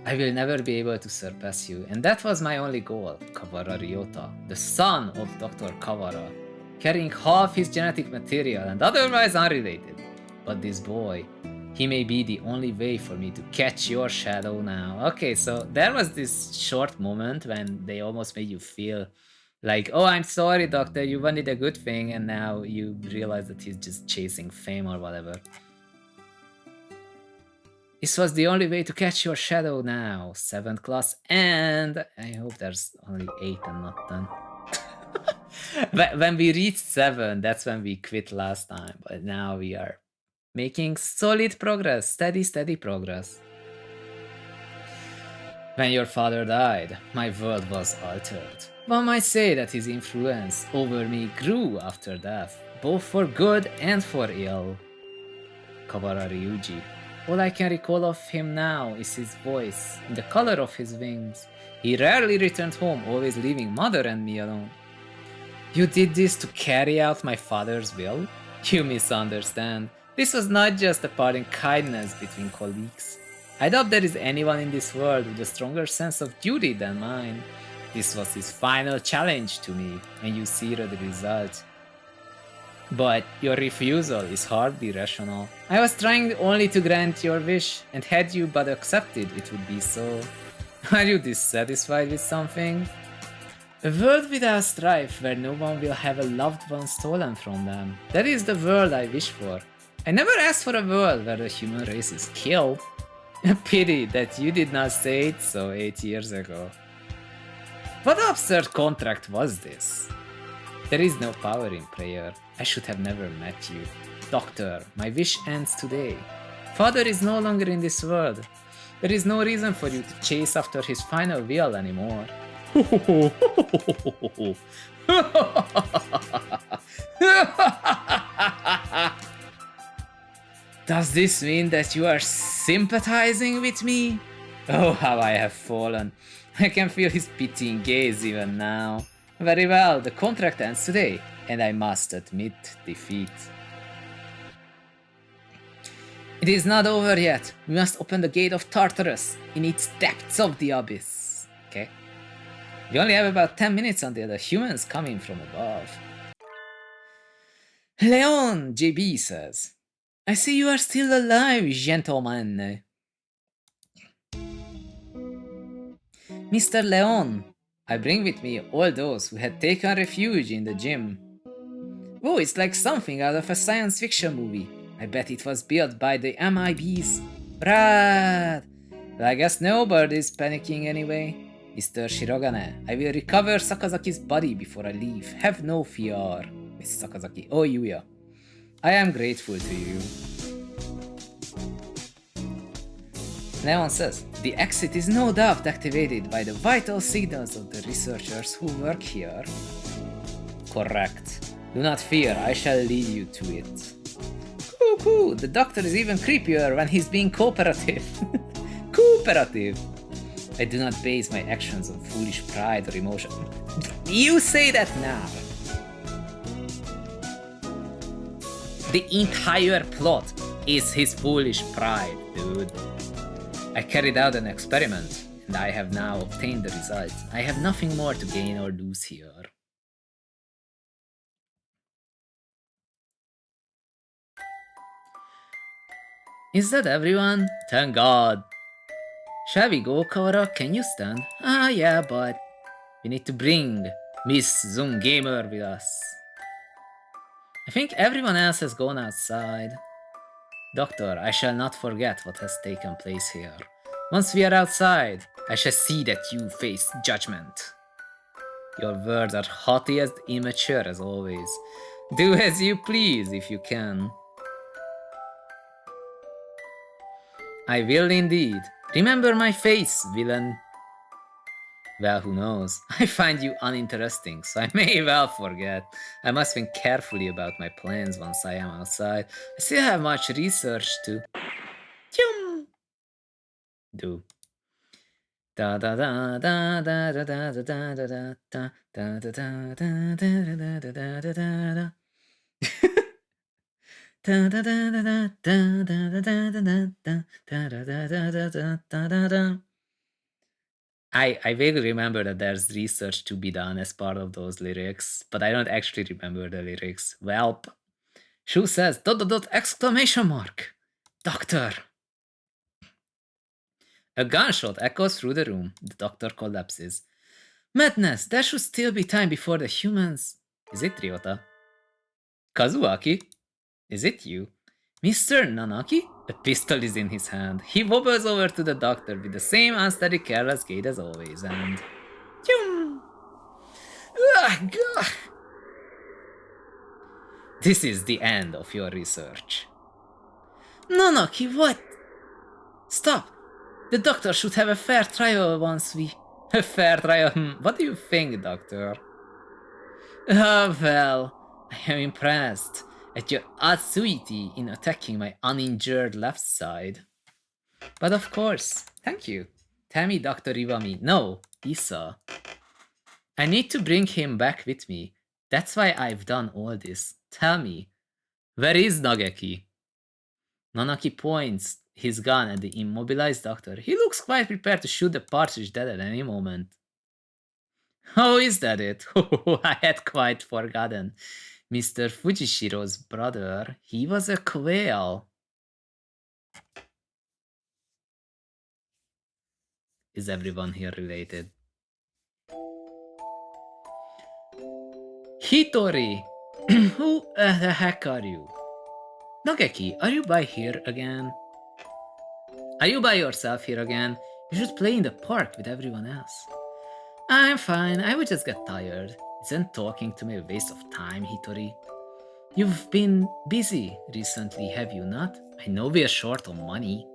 I will never be able to surpass you, and that was my only goal, Kawara Ryota, the son of Dr. Kawara, carrying half his genetic material and otherwise unrelated. But this boy, he may be the only way for me to catch your shadow now. Okay, so there was this short moment when they almost made you feel like, oh, I'm sorry, doctor, you wanted a good thing, and now you realize that he's just chasing fame or whatever. This was the only way to catch your shadow now, 7th class, and I hope there's only 8 and not 10. When we reached 7, that's when we quit last time, but now we are making solid progress, steady progress. When your father died, my world was altered. One might say that his influence over me grew after death, both for good and for ill. Kawara Ryuji. All I can recall of him now is his voice, and the color of his wings. He rarely returned home, always leaving mother and me alone. You did this to carry out my father's will? You misunderstand. This was not just a parting kindness between colleagues. I doubt there is anyone in this world with a stronger sense of duty than mine. This was his final challenge to me, and you see the result. But your refusal is hardly rational. I was trying only to grant your wish, and had you but accepted, it would be so. Are you dissatisfied with something? A world without strife, where no one will have a loved one stolen from them. That is the world I wish for. I never asked for a world where the human race is killed. A pity that you did not say it so 8 years ago. What absurd contract was this? There is no power in prayer. I should have never met you. Doctor, my wish ends today. Father is no longer in this world. There is no reason for you to chase after his final will anymore. Does this mean that you are sympathizing with me? Oh, how I have fallen. I can feel his pitying gaze even now. Very well, the contract ends today, and I must admit defeat. It is not over yet. We must open the gate of Tartarus in its depths of the abyss. Okay. We only have about 10 minutes until the humans come in from above. Leon, JB says. I see you are still alive, gentlemen. Mr. Leon, I bring with me all those who had taken refuge in the gym. Oh, it's like something out of a science fiction movie. I bet it was built by the MIBs. Brad! Well, I guess nobody's panicking anyway. Mr. Shirogane, I will recover Sakazaki's body before I leave. Have no fear. Miss Sakazaki. Oh, Yuya. I am grateful to you. Leon says, the exit is no doubt activated by the vital signals of the researchers who work here. Correct. Do not fear, I shall lead you to it. Cool, the doctor is even creepier when he's being cooperative. Cooperative. I do not base my actions on foolish pride or emotion. You say that now. The entire plot is his foolish pride, dude. I carried out an experiment, and I have now obtained the result. I have nothing more to gain or lose here. Is that everyone? Thank God. Shall we go, Kawara? Can you stand? Ah, yeah, but we need to bring Miss zhunGamer with us. I think everyone else has gone outside. Doctor, I shall not forget what has taken place here. Once we are outside, I shall see that you face judgment. Your words are haughty and immature as always. Do as you please if you can. I will indeed. Remember my face, villain. Well, who knows? I find you uninteresting, so I may well forget. I must think carefully about my plans once I am outside. I still have much research to do. Da da da da da da da da da da da da da da da da da da da da. I vaguely remember that there's research to be done as part of those lyrics, but I don't actually remember the lyrics. Welp. Shu says ... exclamation mark. Doctor. A gunshot echoes through the room. The doctor collapses. Madness! There should still be time before the humans. Is it Ryota? Kazuaki? Is it you? Mr. Nanaki? A pistol is in his hand. He wobbles over to the doctor with the same unsteady, careless gait as always, and... This is the end of your research. Nanaki, what? Stop! The doctor should have a fair trial once we... A fair trial? What do you think, doctor? Well, I am impressed at your audacity in attacking my uninjured left side. But of course, thank you. Tell me, Dr. Iwami. No, Issa. I need to bring him back with me. That's why I've done all this. Tell me, where is Nageki? Nanaki points his gun at the immobilized doctor. He looks quite prepared to shoot the partridge dead at any moment. Oh, is that it? I had quite forgotten. Mr. Fujishiro's brother, he was a quail. Is everyone here related? Hitori! Who the heck are you? Nogeki, are you by here again? Are you by yourself here again? You should play in the park with everyone else. I'm fine, I would just get tired. Isn't talking to me a waste of time, Hitori? You've been busy recently, have you not? I know we're short on money.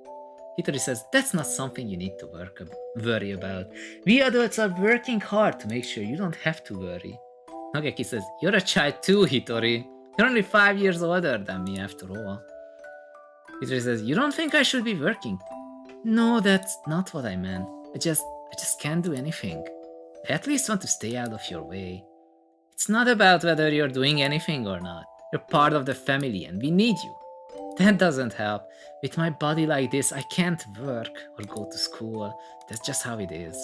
Hitori says, that's not something you need to worry about. We adults are working hard to make sure you don't have to worry. Nogeki says, you're a child too, Hitori. You're only 5 years older than me after all. Hitori says, you don't think I should be working? No, that's not what I meant. I just can't do anything. I at least want to stay out of your way. It's not about whether you're doing anything or not. You're part of the family and we need you. That doesn't help. With my body like this, I can't work or go to school. That's just how it is.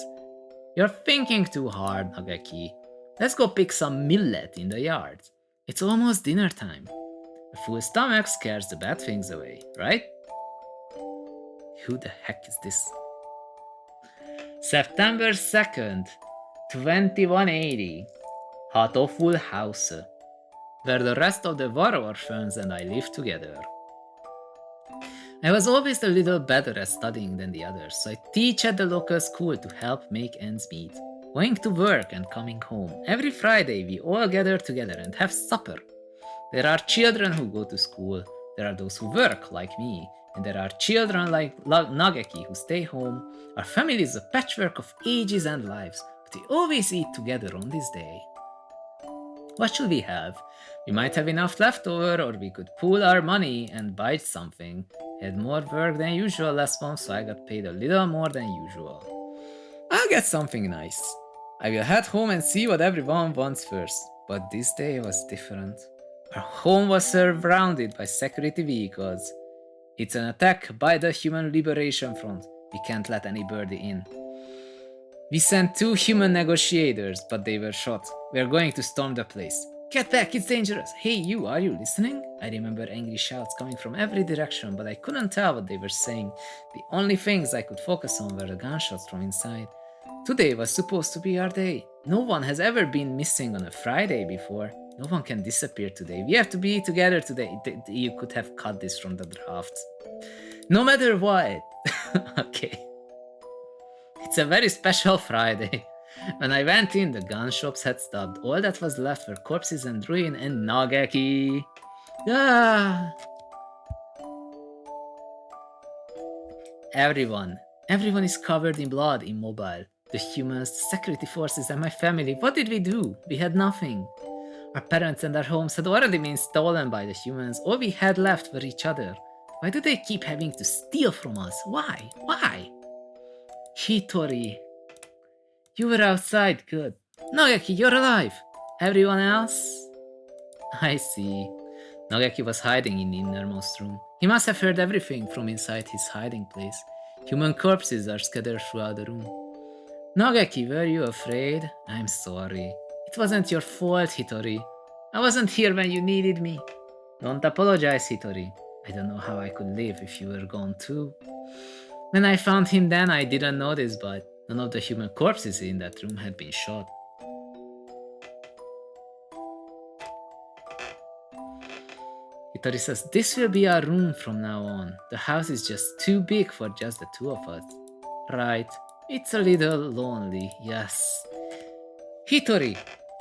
You're thinking too hard, Nogeki. Let's go pick some millet in the yard. It's almost dinner time. A full stomach scares the bad things away, right? Who the heck is this? September 2nd, 2180. HATOFUL house, where the rest of the war orphans and I live together. I was always a little better at studying than the others, so I teach at the local school to help make ends meet. Going to work and coming home. Every Friday we all gather together and have supper. There are children who go to school, there are those who work like me, and there are children like Nogeki who stay home. Our family is a patchwork of ages and lives, but we always eat together on this day. What should we have? We might have enough left over, or we could pool our money and buy something. I had more work than usual last month, so I got paid a little more than usual. I'll get something nice. I will head home and see what everyone wants first. But this day was different. Our home was surrounded by security vehicles. It's an attack by the Human Liberation Front. We can't let anybody in. We sent 2 human negotiators, but they were shot. We are going to storm the place. Get back, it's dangerous! Hey you, are you listening? I remember angry shouts coming from every direction, but I couldn't tell what they were saying. The only things I could focus on were the gunshots from inside. Today was supposed to be our day. No one has ever been missing on a Friday before. No one can disappear today. We have to be together today. You could have cut this from the draft. No matter what. Okay. It's a very special Friday. When I went in, the gun shops had stopped. All that was left were corpses and ruin and Nogeki. Ah! Everyone is covered in blood, immobile. The humans, the security forces, and my family. What did we do? We had nothing. Our parents and our homes had already been stolen by the humans. All we had left were each other. Why do they keep having to steal from us? Why? Why? Hitori. You were outside, good. Nogeki, you're alive. Everyone else? I see. Nogeki was hiding in the innermost room. He must have heard everything from inside his hiding place. Human corpses are scattered throughout the room. Nogeki, were you afraid? I'm sorry. It wasn't your fault, Hitori. I wasn't here when you needed me. Don't apologize, Hitori. I don't know how I could live if you were gone too. When I found him then, I didn't notice, but none of the human corpses in that room had been shot. Hitori says, this will be our room from now on. The house is just too big for just the 2 of us. Right. It's a little lonely, yes. Hitori,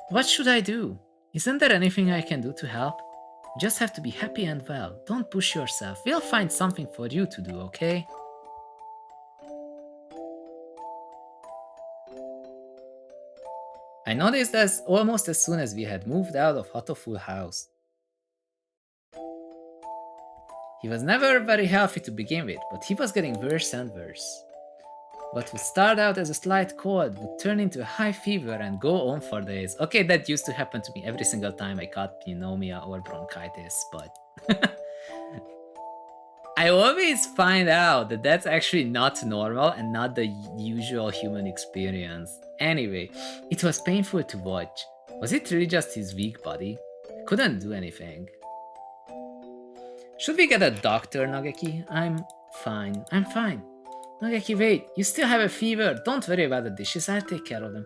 what should I do? Isn't there anything I can do to help? You just have to be happy and well. Don't push yourself. We'll find something for you to do, okay? I noticed that almost as soon as we had moved out of HATOFUL house. He was never very healthy to begin with, but he was getting worse and worse. What would start out as a slight cold would turn into a high fever and go on for days. Okay, that used to happen to me every single time I caught pneumonia or bronchitis, but... I always find out that that's actually not normal and not the usual human experience. Anyway, it was painful to watch. Was it really just his weak body? I couldn't do anything. Should we get a doctor, Nogeki? I'm fine. Nogeki, wait, you still have a fever. Don't worry about the dishes, I'll take care of them.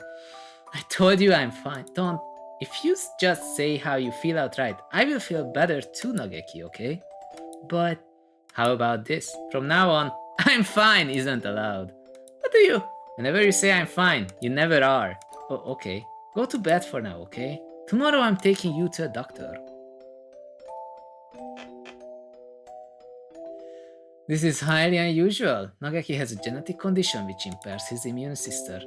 I told you I'm fine. Don't... If you just say how you feel outright, I will feel better too, Nageki, okay? But how about this? From now on, I'm fine isn't allowed. What do you? Whenever you say I'm fine, you never are. Oh, okay. Go to bed for now, okay? Tomorrow I'm taking you to a doctor. This is highly unusual. Nageki has a genetic condition which impairs his immune system.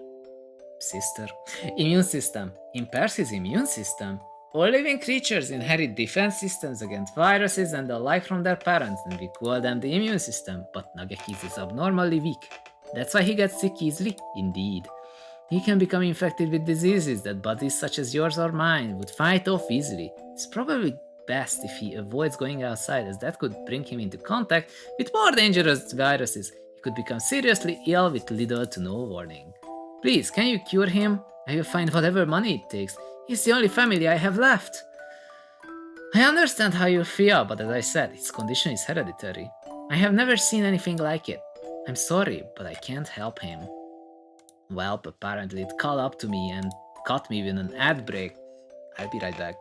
Immune system. Impairs his immune system? All living creatures inherit defense systems against viruses and the like from their parents, and we call them the immune system, but Nageki's is abnormally weak. That's why he gets sick easily? Indeed. He can become infected with diseases that bodies such as yours or mine would fight off easily. It's probably best if he avoids going outside, as that could bring him into contact with more dangerous viruses. He could become seriously ill with little to no warning. Please, can you cure him? I will find whatever money it takes. He's the only family I have left. I understand how you feel, but as I said, his condition is hereditary. I have never seen anything like it. I'm sorry, but I can't help him. Well, apparently it caught up to me and caught me with an ad break. I'll be right back.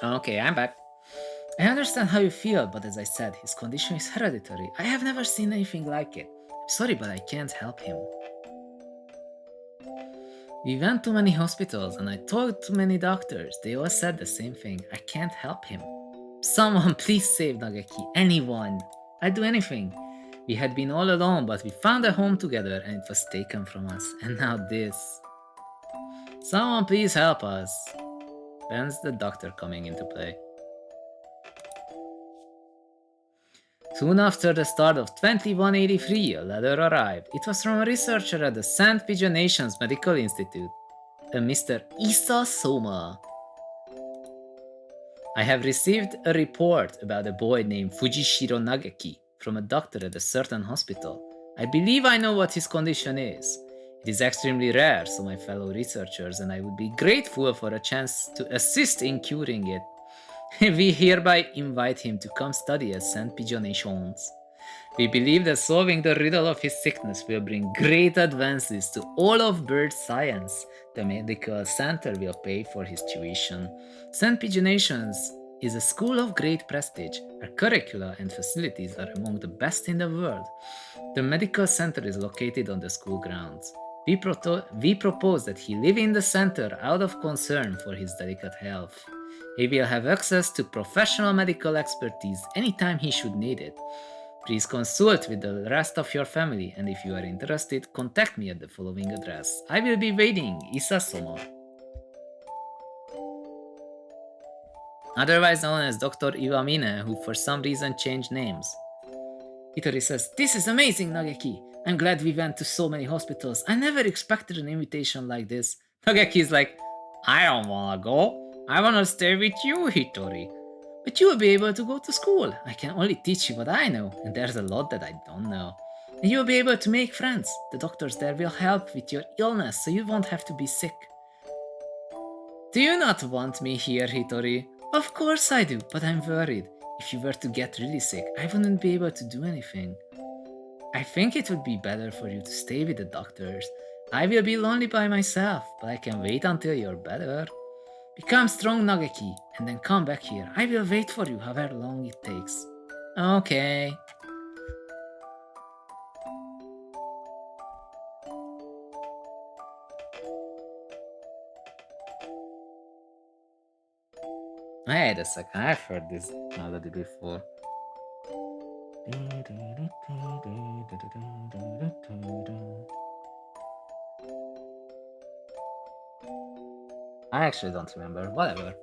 Okay, I'm back. I understand how you feel, but as I said, his condition is hereditary. I have never seen anything like it. I'm sorry, but I can't help him. We went to many hospitals and I talked to many doctors. They all said the same thing. I can't help him. Someone please save Nageki. Anyone. I'd do anything. We had been all alone, but we found a home together and it was taken from us. And now this. Someone please help us. Then's the doctor coming into play. Soon after the start of 2183, a letter arrived. It was from a researcher at the St. Pigeonations Medical Institute, a Mr. Issa Soma. I have received a report about a boy named Fujishiro Nageki from a doctor at a certain hospital. I believe I know what his condition is. It is extremely rare, so my fellow researchers and I would be grateful for a chance to assist in curing it. We hereby invite him to come study at St. Pigeonations. We believe that solving the riddle of his sickness will bring great advances to all of bird science. The medical center will pay for his tuition. St. Pigeonations is a school of great prestige. Our curricula and facilities are among the best in the world. The medical center is located on the school grounds. We propose that he live in the center out of concern for his delicate health. He will have access to professional medical expertise anytime he should need it. Please consult with the rest of your family, and if you are interested, contact me at the following address. I will be waiting, Isasomo. Otherwise known as Dr. Iwamine, who for some reason changed names. Itori says, "This is amazing, Nageki. I'm glad we went to so many hospitals. I never expected an invitation like this." Nageki is like, "I don't wanna go. I wanna stay with you, Hitori. But you will be able to go to school. I can only teach you what I know, and there's a lot that I don't know. And you'll be able to make friends. The doctors there will help with your illness, so you won't have to be sick." Do you not want me here, Hitori? Of course I do, but I'm worried. If you were to get really sick, I wouldn't be able to do anything. I think it would be better for you to stay with the doctors. I will be lonely by myself, but I can wait until you're better. Become strong, Nageki, and then come back here. I will wait for you however long it takes. Okay. Wait a second, I've heard this melody before. I actually don't remember, whatever.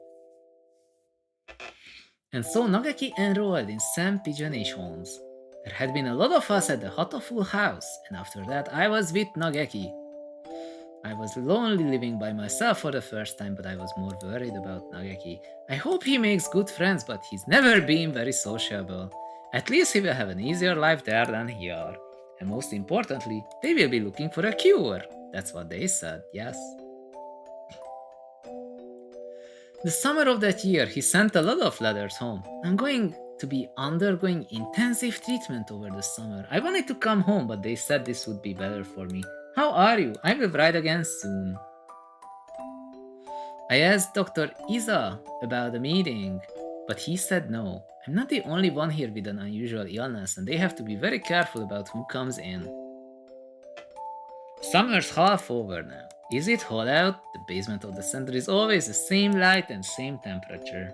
And so Nageki enrolled in St. Pigeonish. There had been a lot of us at the HATOFUL house, and after that I was with Nageki. I was lonely living by myself for the first time, but I was more worried about Nageki. I hope he makes good friends, but he's never been very sociable. At least he will have an easier life there than here. And most importantly, they will be looking for a cure. That's what they said, yes. The summer of that year, he sent a lot of letters home. I'm going to be undergoing intensive treatment over the summer. I wanted to come home, but they said this would be better for me. How are you? I will write again soon. I asked Dr. Iza about the meeting, but he said no. I'm not the only one here with an unusual illness, and they have to be very careful about who comes in. Summer's half over now. Is it hot out? The basement of the center is always the same light and same temperature.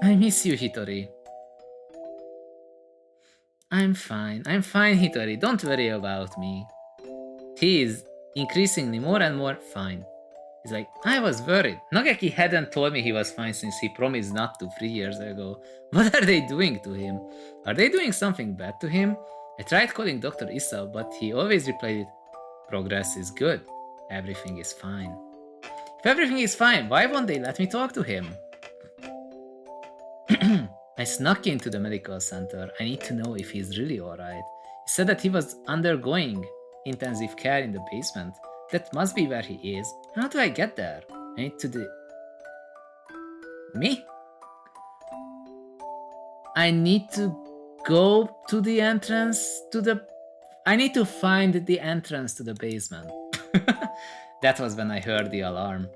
I miss you, Hitori. I'm fine, Hitori. Don't worry about me. He is increasingly more and more fine. He's like, I was worried. Nageki hadn't told me he was fine since he promised not to 3 years ago. What are they doing to him? Are they doing something bad to him? I tried calling Dr. Issa, but he always replied with, progress is good. Everything is fine. If everything is fine, why won't they let me talk to him? I snuck into the medical center. I need to know if he's really alright. He said that he was undergoing intensive care in the basement. That must be where he is. How do I get there? I need to Me? I need to go to the entrance to the... I need to find the entrance to the basement. That was when I heard the alarm.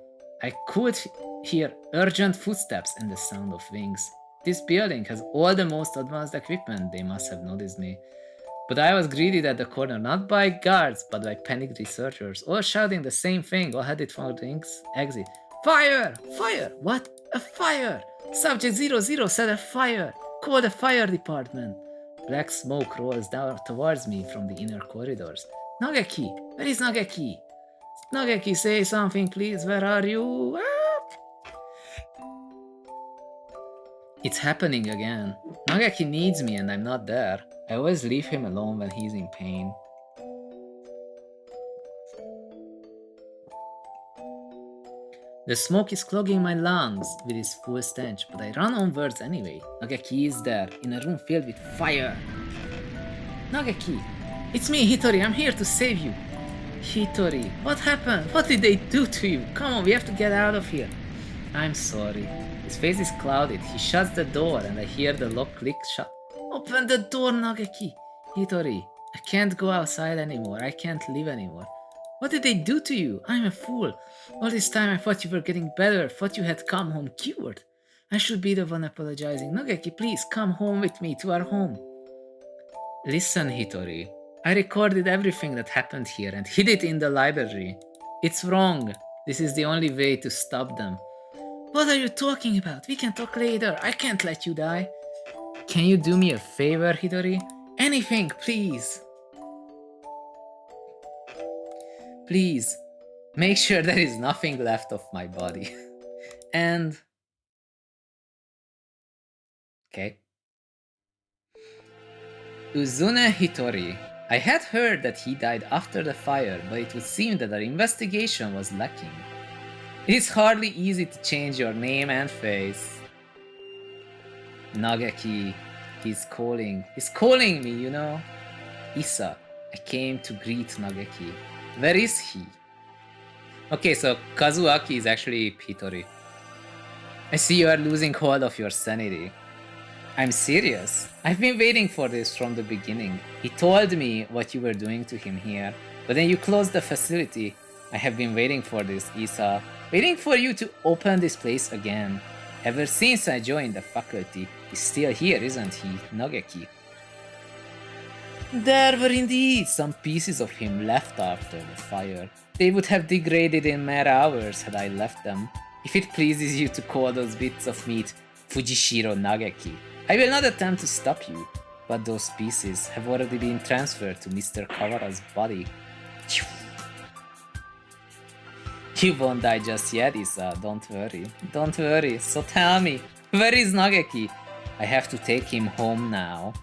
I could hear urgent footsteps and the sound of wings. This building has all the most advanced equipment. They must have noticed me. But I was greeted at the corner not by guards, but by panicked researchers, all shouting the same thing, all headed for the exit. Fire! Fire! What? A fire! Subject 00 said a fire! Call the fire department! Black smoke rolls down towards me from the inner corridors. Nageki! Where is Nageki? Nageki, say something please, where are you? Ah! It's happening again. Nageki needs me and I'm not there. I always leave him alone when he's in pain. The smoke is clogging my lungs with its full stench, but I run onwards anyway. Nageki is there, in a room filled with fire. Nageki! It's me, Hitori, I'm here to save you! Hitori, what happened? What did they do to you? Come on, we have to get out of here. I'm sorry. His face is clouded. He shuts the door and I hear the lock click shut. Open the door, Nageki! Hitori, I can't go outside anymore. I can't live anymore. What did they do to you? I'm a fool. All this time I thought you were getting better, thought you had come home cured. I should be the one apologizing. Nageki, please come home with me to our home. Listen, Hitori. I recorded everything that happened here and hid it in the library. It's wrong. This is the only way to stop them. What are you talking about? We can talk later. I can't let you die. Can you do me a favor, Hitori? Anything, please. Please, make sure there is nothing left of my body. And... okay. Uzune Hitori. I had heard that he died after the fire, but it would seem that our investigation was lacking. It is hardly easy to change your name and face. Nageki, he's calling me, you know? Issa, I came to greet Nageki. Where is he? Okay, so Kazuaki is actually Hitori. I see you are losing hold of your sanity. I'm serious. I've been waiting for this from the beginning. He told me what you were doing to him here, but then you closed the facility. I have been waiting for this, Isa. Waiting for you to open this place again. Ever since I joined the faculty, he's still here, isn't he, Nageki? There were indeed some pieces of him left after the fire. They would have degraded in mere hours had I left them. If it pleases you to call those bits of meat Fujishiro Nageki, I will not attempt to stop you, but those pieces have already been transferred to Mr. Kawara's body. You won't die just yet, Isa, don't worry. Don't worry, so tell me, where is Nageki? I have to take him home now.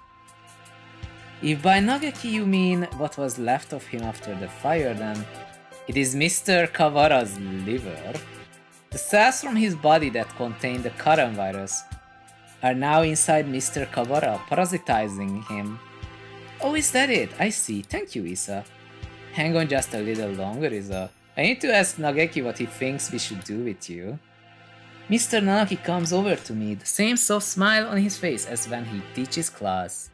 If by Nageki you mean what was left of him after the fire, then it is Mr. Kawara's liver. The cells from his body that contain the Karen virus are now inside Mr. Kawara, parasitizing him. Oh, is that it? I see. Thank you, Isa. Hang on just a little longer, Isa. I need to ask Nageki what he thinks we should do with you. Mr. Nanaki comes over to me, the same soft smile on his face as when he teaches class.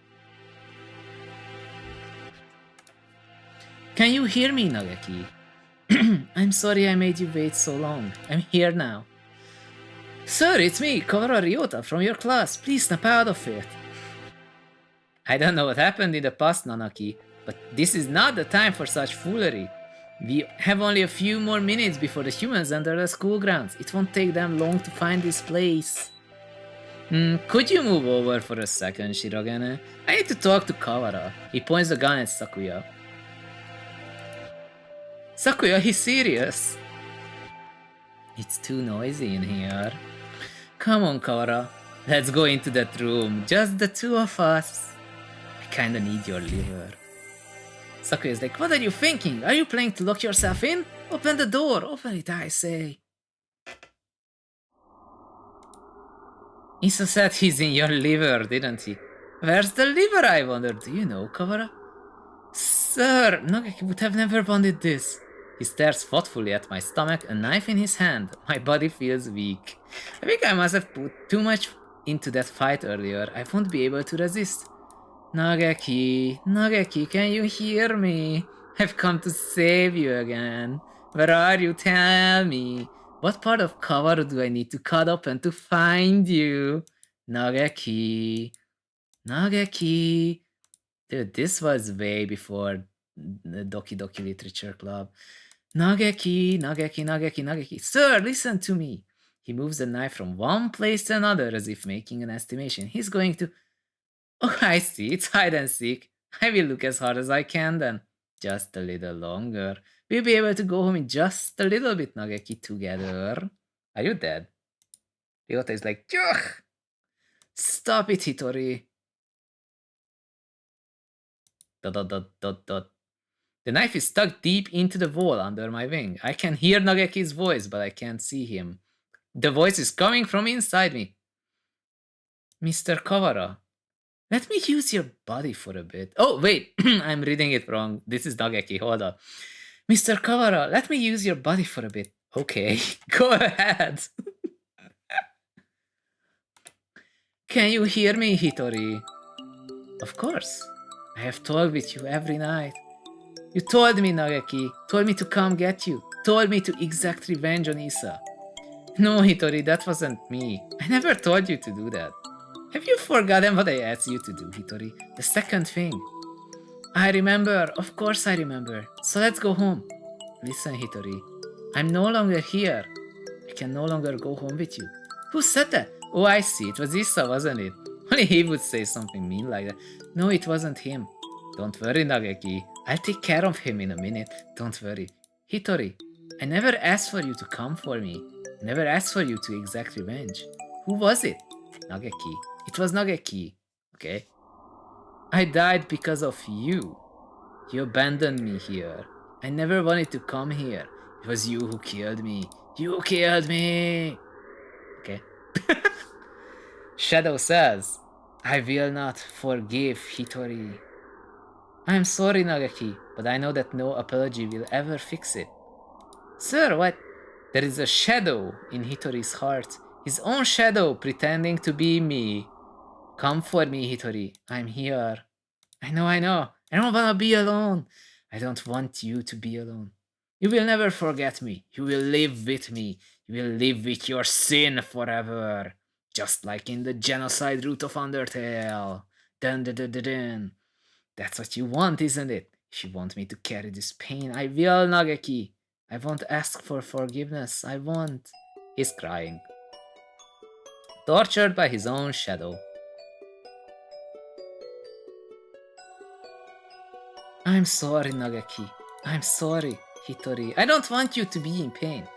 Can you hear me, Nageki? I'm sorry I made you wait so long. I'm here now. Sir, it's me, Kawara Ryota from your class. Please snap out of it. I don't know what happened in the past, Nanaki, but this is not the time for such foolery. We have only a few more minutes before the humans enter the school grounds. It won't take them long to find this place. Could you move over for a second, Shirogane? I need to talk to Kawara. He points the gun at Sakuya. Sakuya, he's serious. It's too noisy in here. Come on, Kawara. Let's go into that room. Just the two of us. I kinda need your liver. Sakuya is like, what are you thinking? Are you planning to lock yourself in? Open the door. Open it, I say. Isa said he's in your liver, didn't he? Where's the liver, I wonder? Do you know, Kawara? Sir, Nageki would have never wanted this. He stares thoughtfully at my stomach, a knife in his hand. My body feels weak. I think I must have put too much into that fight earlier. I won't be able to resist. Nageki, Nageki, can you hear me? I've come to save you again. Where are you? Tell me. What part of Kawaru do I need to cut open to find you? Nageki, Nageki. Dude, this was way before the Doki Doki Literature Club. Nageki, Nageki, Nageki, Nageki. Sir, listen to me. He moves the knife from one place to another as if making an estimation. He's going to... Oh, I see. It's hide and seek. I will look as hard as I can then. Just a little longer. We'll be able to go home in just a little bit, Nageki, together. Are you dead? Ryota is like, Yuck! Stop it, Hitori. Dot, dot, dot, dot, dot. The knife is stuck deep into the wall under my wing. I can hear Nageki's voice, but I can't see him. The voice is coming from inside me. Mr. Kawara, let me use your body for a bit. Oh, wait, I'm reading it wrong. This is Nageki, hold on. Mr. Kawara, let me use your body for a bit. Okay, go ahead. Can you hear me, Hitori? Of course. I have talked with you every night. You told me, Nageki. Told me to come get you. Told me to exact revenge on Isa. No, Hitori, that wasn't me. I never told you to do that. Have you forgotten what I asked you to do, Hitori? The second thing. I remember. Of course I remember. So let's go home. Listen, Hitori. I'm no longer here. I can no longer go home with you. Who said that? Oh, I see. It was Isa, wasn't it? Only he would say something mean like that. No, it wasn't him. Don't worry, Nageki. I'll take care of him in a minute. Don't worry. Hitori, I never asked for you to come for me. I never asked for you to exact revenge. Who was it? Nageki. It was Nageki. Okay. I died because of you. You abandoned me here. I never wanted to come here. It was you who killed me. You killed me! Okay. Shadow says, I will not forgive Hitori. I'm sorry, Nageki, but I know that no apology will ever fix it. Sir, what? There is a shadow in Hitori's heart. His own shadow pretending to be me. Come for me, Hitori. I'm here. I know, I know. I don't wanna be alone. I don't want you to be alone. You will never forget me. You will live with me. You will live with your sin forever. Just like in the genocide route of Undertale. Dun dun dun dun dun. That's what you want, isn't it? If you want me to carry this pain, I will, Nageki. I won't ask for forgiveness. I won't. He's crying. Tortured by his own shadow. I'm sorry, Nageki. I'm sorry, Hitori. I don't want you to be in pain.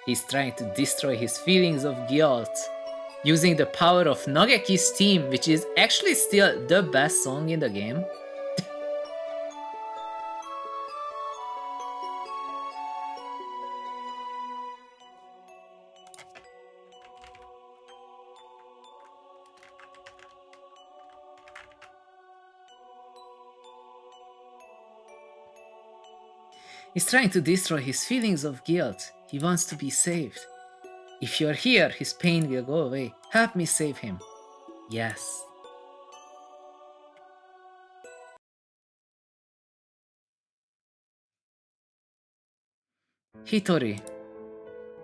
He's trying to destroy his feelings of guilt using the power of Nageki's theme, which is actually still the best song in the game. He's trying to destroy his feelings of guilt. He wants to be saved. If you're here, his pain will go away. Help me save him. Yes. Hitori,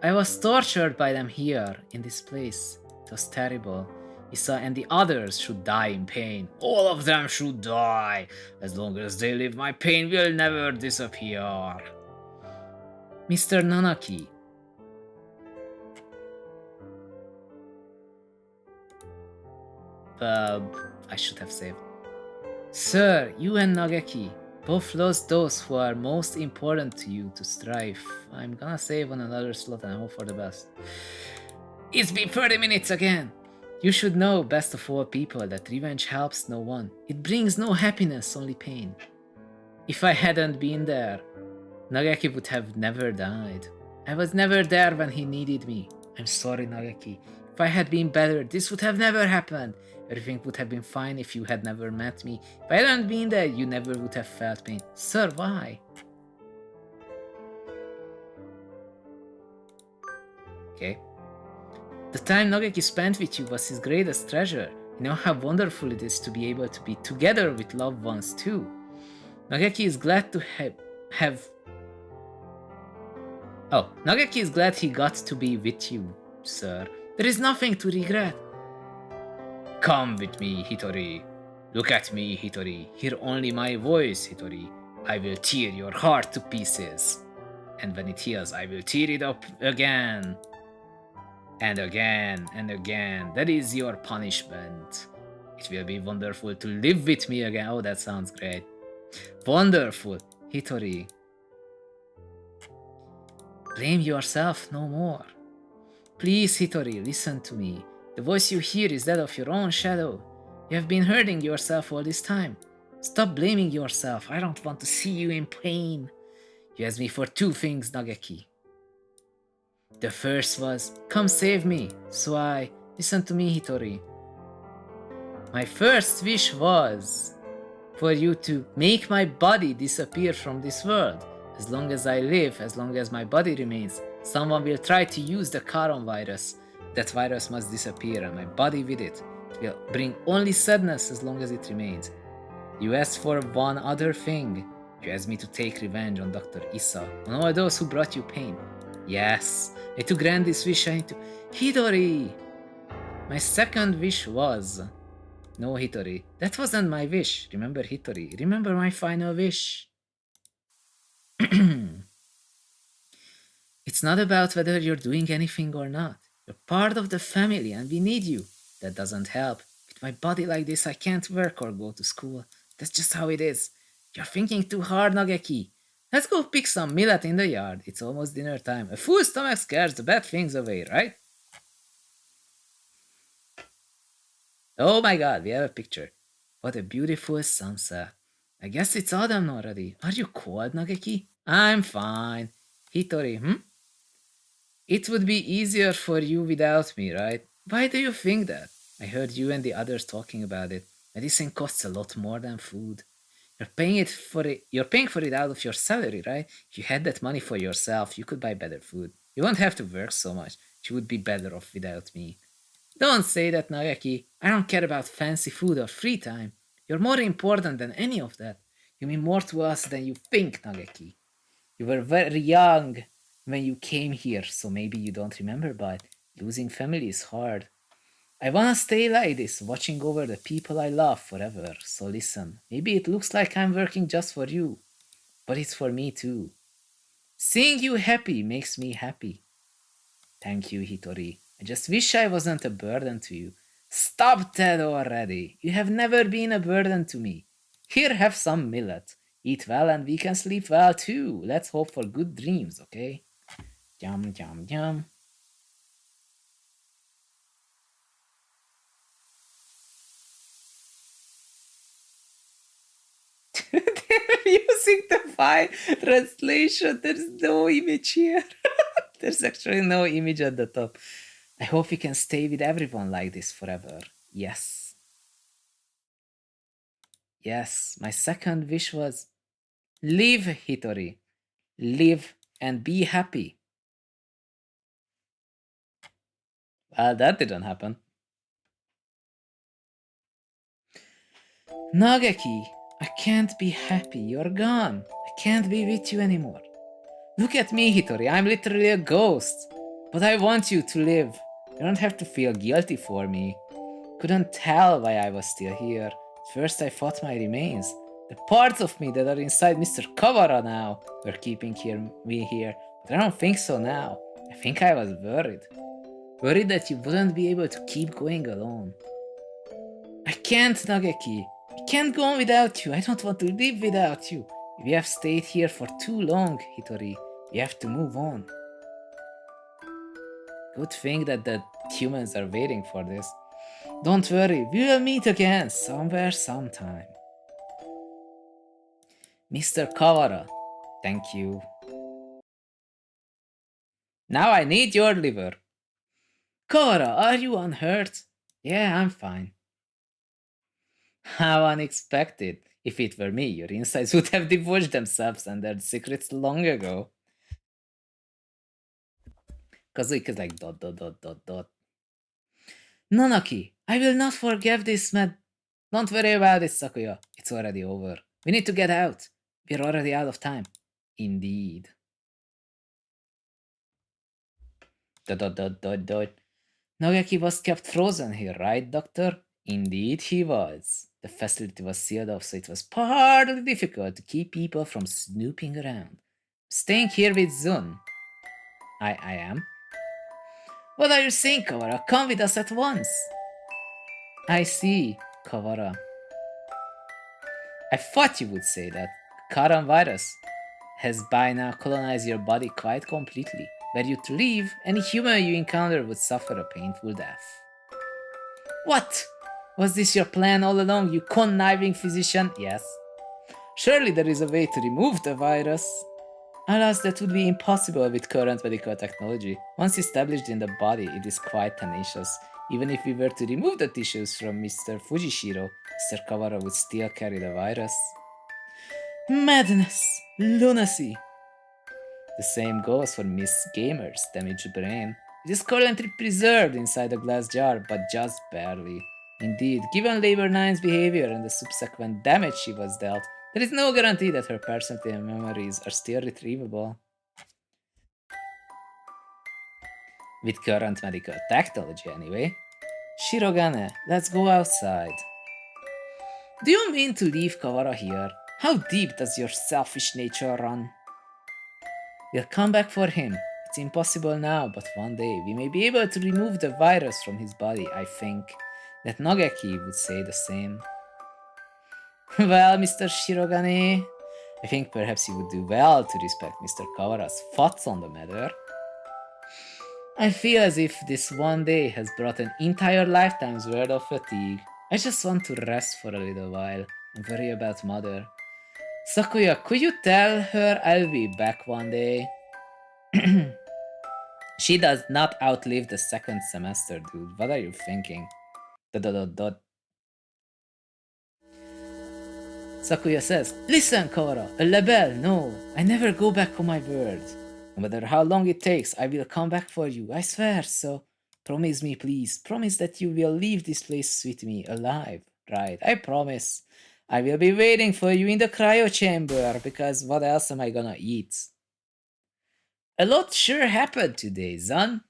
I was tortured by them here, in this place. It was terrible. Issa and the others should die in pain. All of them should die. As long as they live, my pain will never disappear. Mr. Nanaki. I should have saved. Sir, you and Nageki both lost those who are most important to you to strive. I'm gonna save on another slot and hope for the best. It's been 30 minutes again! You should know, best of all people, that revenge helps no one. It brings no happiness, only pain. If I hadn't been there, Nageki would have never died. I was never there when he needed me. I'm sorry, Nageki. If I had been better, this would have never happened. Everything would have been fine if you had never met me. If I hadn't been there, you never would have felt pain. Sir, why? Okay. The time Nageki spent with you was his greatest treasure. You know how wonderful it is to be able to be together with loved ones too. Nageki is glad to Nageki is glad he got to be with you, sir. There is nothing to regret. Come with me, Hitori. Look at me, Hitori. Hear only my voice, Hitori. I will tear your heart to pieces. And when it heals, I will tear it up again. And again, and again. That is your punishment. It will be wonderful to live with me again. Oh, that sounds great. Wonderful, Hitori. Blame yourself no more. Please, Hitori, listen to me. The voice you hear is that of your own shadow. You have been hurting yourself all this time. Stop blaming yourself. I don't want to see you in pain. You asked me for two things, Nageki. The first was, come save me. So listen to me, Hitori. My first wish was for you to make my body disappear from this world. As long as I live, as long as my body remains, someone will try to use the Charon virus. That virus must disappear and my body with it. It will bring only sadness as long as it remains. You asked for one other thing. You asked me to take revenge on Dr. Issa, on all those who brought you pain. Yes, and to grant this wish I need to... Hitori! My second wish was... No, Hitori, that wasn't my wish. Remember, Hitori, remember my final wish. It's not about whether you're doing anything or not. You're part of the family and we need you. That doesn't help. With my body like this, I can't work or go to school. That's just how it is. You're thinking too hard, Nageki. Let's go pick some millet in the yard. It's almost dinner time. A full stomach scares the bad things away, right? Oh my god, we have a picture. What a beautiful sunset. I guess it's autumn already. Are you cold, Nageki? I'm fine. Hitori, It would be easier for you without me, right? Why do you think that? I heard you and the others talking about it. Medicine costs a lot more than food. You're paying for it out of your salary, right? If you had that money for yourself, you could buy better food. You won't have to work so much. You would be better off without me. Don't say that, Nagaki. I don't care about fancy food or free time. You're more important than any of that. You mean more to us than you think, Nagaki. You were very young when you came here, so maybe you don't remember, but losing family is hard. I wanna stay like this, watching over the people I love forever. So listen, maybe it looks like I'm working just for you, but it's for me too. Seeing you happy makes me happy. Thank you, Hitori. I just wish I wasn't a burden to you. Stop that already. You have never been a burden to me. Here, have some millet. Eat well and we can sleep well too. Let's hope for good dreams, okay? Yum, yum, yum. They're using the file translation. There's no image here. There's actually no image at the top. I hope we can stay with everyone like this forever. Yes. Yes, my second wish was live, Hitori. Live and be happy. Well, that didn't happen. Nagaki, I can't be happy. You're gone. I can't be with you anymore. Look at me, Hitori. I'm literally a ghost. But I want you to live. You don't have to feel guilty for me. Couldn't tell why I was still here. At first, I thought my remains, the parts of me that are inside Mr. Kawara now, were keeping me here. But I don't think so now. I think I was worried. Worried that you wouldn't be able to keep going alone. I can't, Nageki. I can't go on without you. I don't want to live without you. We have stayed here for too long, Hitori. We have to move on. Good thing that the humans are waiting for this. Don't worry, we will meet again somewhere sometime. Mr. Kawara, thank you. Now I need your liver. Kawara, are you unhurt? Yeah, I'm fine. How unexpected. If it were me, your insides would have divulged themselves and their secrets long ago. Kazuki is like dot dot dot dot dot. Nanaki, I will not forgive this man. Don't worry about it, Sakuya. It's already over. We need to get out. We're already out of time. Indeed. Dot dot dot dot dot. Nagaki was kept frozen here, right, Doctor? Indeed he was. The facility was sealed off, so it was partly difficult to keep people from snooping around. Staying here with Zun. I am? What are you saying, Kawara? Come with us at once. I see, Kawara. I thought you would say that. Karan virus has by now colonized your body quite completely. Were you to leave, any human you encounter would suffer a painful death. What? Was this your plan all along, you conniving physician? Yes. Surely there is a way to remove the virus. Alas, that would be impossible with current medical technology. Once established in the body, it is quite tenacious. Even if we were to remove the tissues from Mr. Fujishiro, Mr. Kawara would still carry the virus. Madness! Lunacy! The same goes for Miss Gamer's damaged brain. It is currently preserved inside a glass jar, but just barely. Indeed, given Labor 9's behavior and the subsequent damage she was dealt, there is no guarantee that her personality and memories are still retrievable. With current medical technology, anyway. Shirogane, let's go outside. Do you mean to leave Kawara here? How deep does your selfish nature run? We'll come back for him. It's impossible now, but one day we may be able to remove the virus from his body, I think. That Nagaki would say the same. Well, Mr. Shirogane, I think perhaps you would do well to respect Mr. Kawara's thoughts on the matter. I feel as if this one day has brought an entire lifetime's worth of fatigue. I just want to rest for a little while and worry about Mother. Sakuya, could you tell her I'll be back one day? She does not outlive the second semester, dude. What are you thinking? Dot dot dot. Sakuya says, "Listen, Kawara, a label, no, I never go back on my word. No matter how long it takes, I will come back for you, I swear, so promise me, please, promise that you will leave this place with me, alive, right? I promise. I will be waiting for you in the cryo chamber, because what else am I gonna eat?" A lot sure happened today, Zan.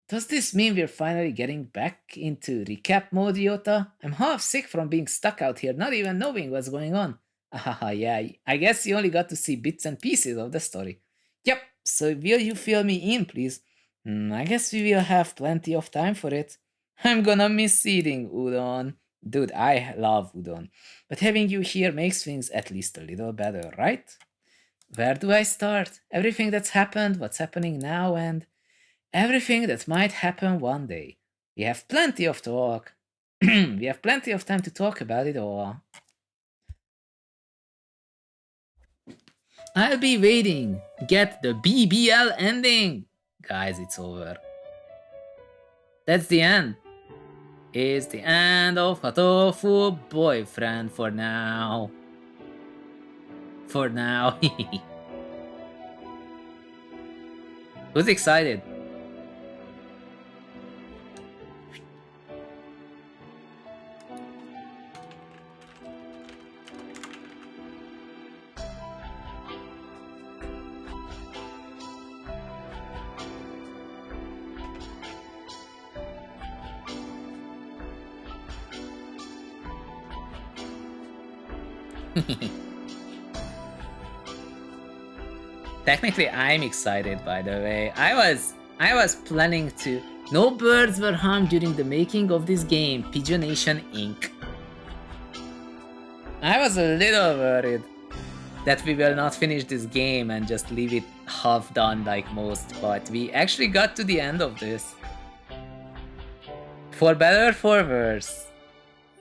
Does this mean we're finally getting back into recap mode, Yota? I'm half sick from being stuck out here, not even knowing what's going on. Ah, yeah, I guess you only got to see bits and pieces of the story. Yep, so will you fill me in, please? I guess we will have plenty of time for it. I'm gonna miss eating udon. Dude, I love udon. But having you here makes things at least a little better, right? Where do I start? Everything that's happened, what's happening now, and everything that might happen one day. We have plenty of talk. We have plenty of time to talk about it all. I'll be waiting. Get the BBL ending. Guys, it's over. That's the end. It's the end of HATOFUL boyfriend for now. For now. Who's excited? Technically, I'm excited, by the way. I was planning to. No birds were harmed during the making of this game, Pigeonation Inc. I was a little worried that we will not finish this game and just leave it half done like most, but we actually got to the end of this. For better or for worse.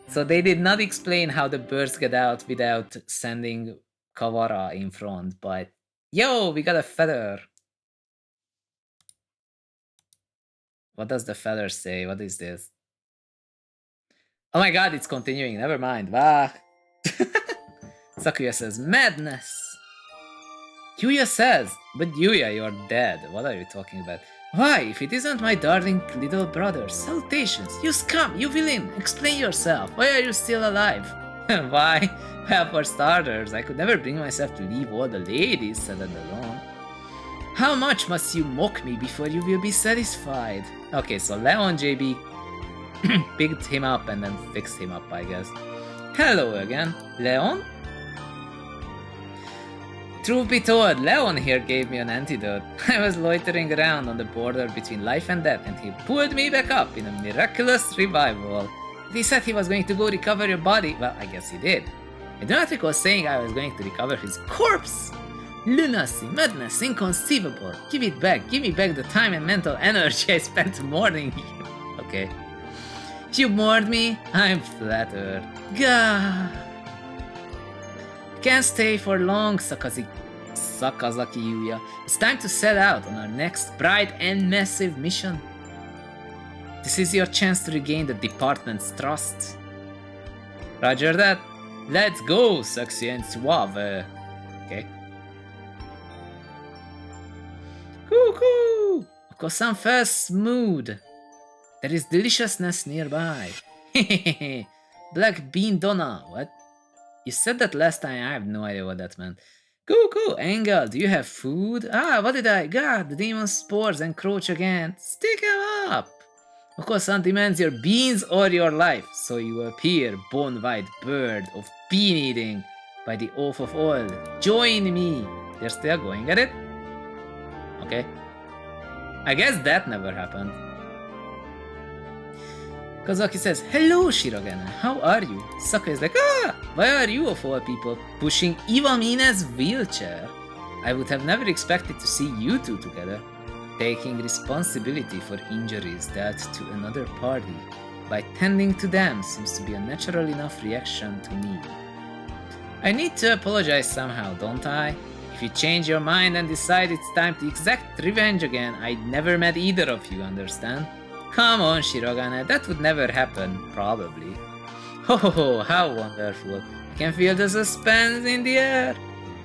So they did not explain how the birds get out without sending Kawara in front, but yo, we got a feather. What does the feather say? What is this? Oh my god, it's continuing. Never mind. Bah. Sakuya says, madness. Yuya says, but Yuya, you're dead. What are you talking about? Why, if it isn't my darling little brother, salutations. You scum, you villain. Explain yourself. Why are you still alive? Why? Well, for starters, I could never bring myself to leave all the ladies saddled alone. How much must you mock me before you will be satisfied? Okay, so Leon JB picked him up and then fixed him up, I guess. Hello again, Leon? Truth be told, Leon here gave me an antidote. I was loitering around on the border between life and death and he pulled me back up in a miraculous revival. He said he was going to go recover your body. Well, I guess he did. I do not recall saying I was going to recover his corpse. Lunacy, madness, inconceivable. Give it back. Give me back the time and mental energy I spent mourning you. Okay. You mourned me? I'm flattered. Gah. Can't stay for long, Sakazaki Yuya. It's time to set out on our next bright and massive mission. This is your chance to regain the department's trust. Roger that. Let's go, sexy and suave. Okay. Cuckoo! Kosan fell smooth. There is deliciousness nearby. Black bean donna. What? You said that last time. I have no idea what that meant. Cuckoo, Engel, do you have food? Ah, what did I? God, the demon spores encroach again. Stick him up. Okosan demands your beans or your life, so you appear, bone-white bird of bean eating, by the oath of old. Join me. They're still going at it? Okay. I guess that never happened. Kazaki says, hello, Shirogane, how are you? Saka is like, why are you of all people pushing Iwamina's wheelchair? I would have never expected to see you two together. Taking responsibility for injuries dealt to another party by tending to them seems to be a natural enough reaction to me. I need to apologize somehow, don't I? If you change your mind and decide it's time to exact revenge again, I'd never met either of you, understand? Come on, Shirogane, that would never happen, probably. Ho ho ho, how wonderful. I can feel the suspense in the air.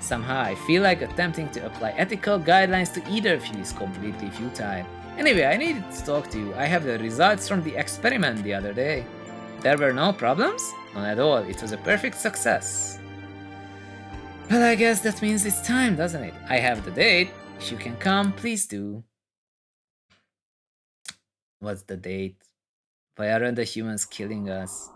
Somehow I feel like attempting to apply ethical guidelines to either of you is completely futile. Anyway, I needed to talk to you. I have the results from the experiment the other day. There were no problems? None at all. It was a perfect success. Well, I guess that means it's time, doesn't it? I have the date. If you can come, please do. What's the date? Why aren't the humans killing us?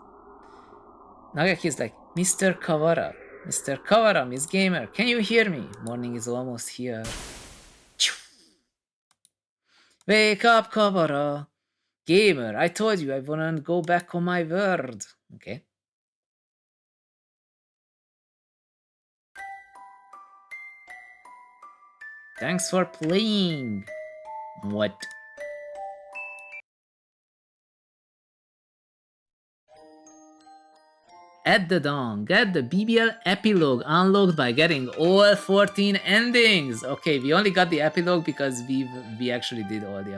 Nagaki's like, Mr. Kawara. Mr. Kawara, Miss Gamer, can you hear me? Morning is almost here. Wake up, Kawara. Gamer, I told you I wouldn't go back on my word. Okay. Thanks for playing. What? At the dawn, get the BBL epilogue unlocked by getting all 14 endings. Okay, we only got the epilogue because we actually did all the other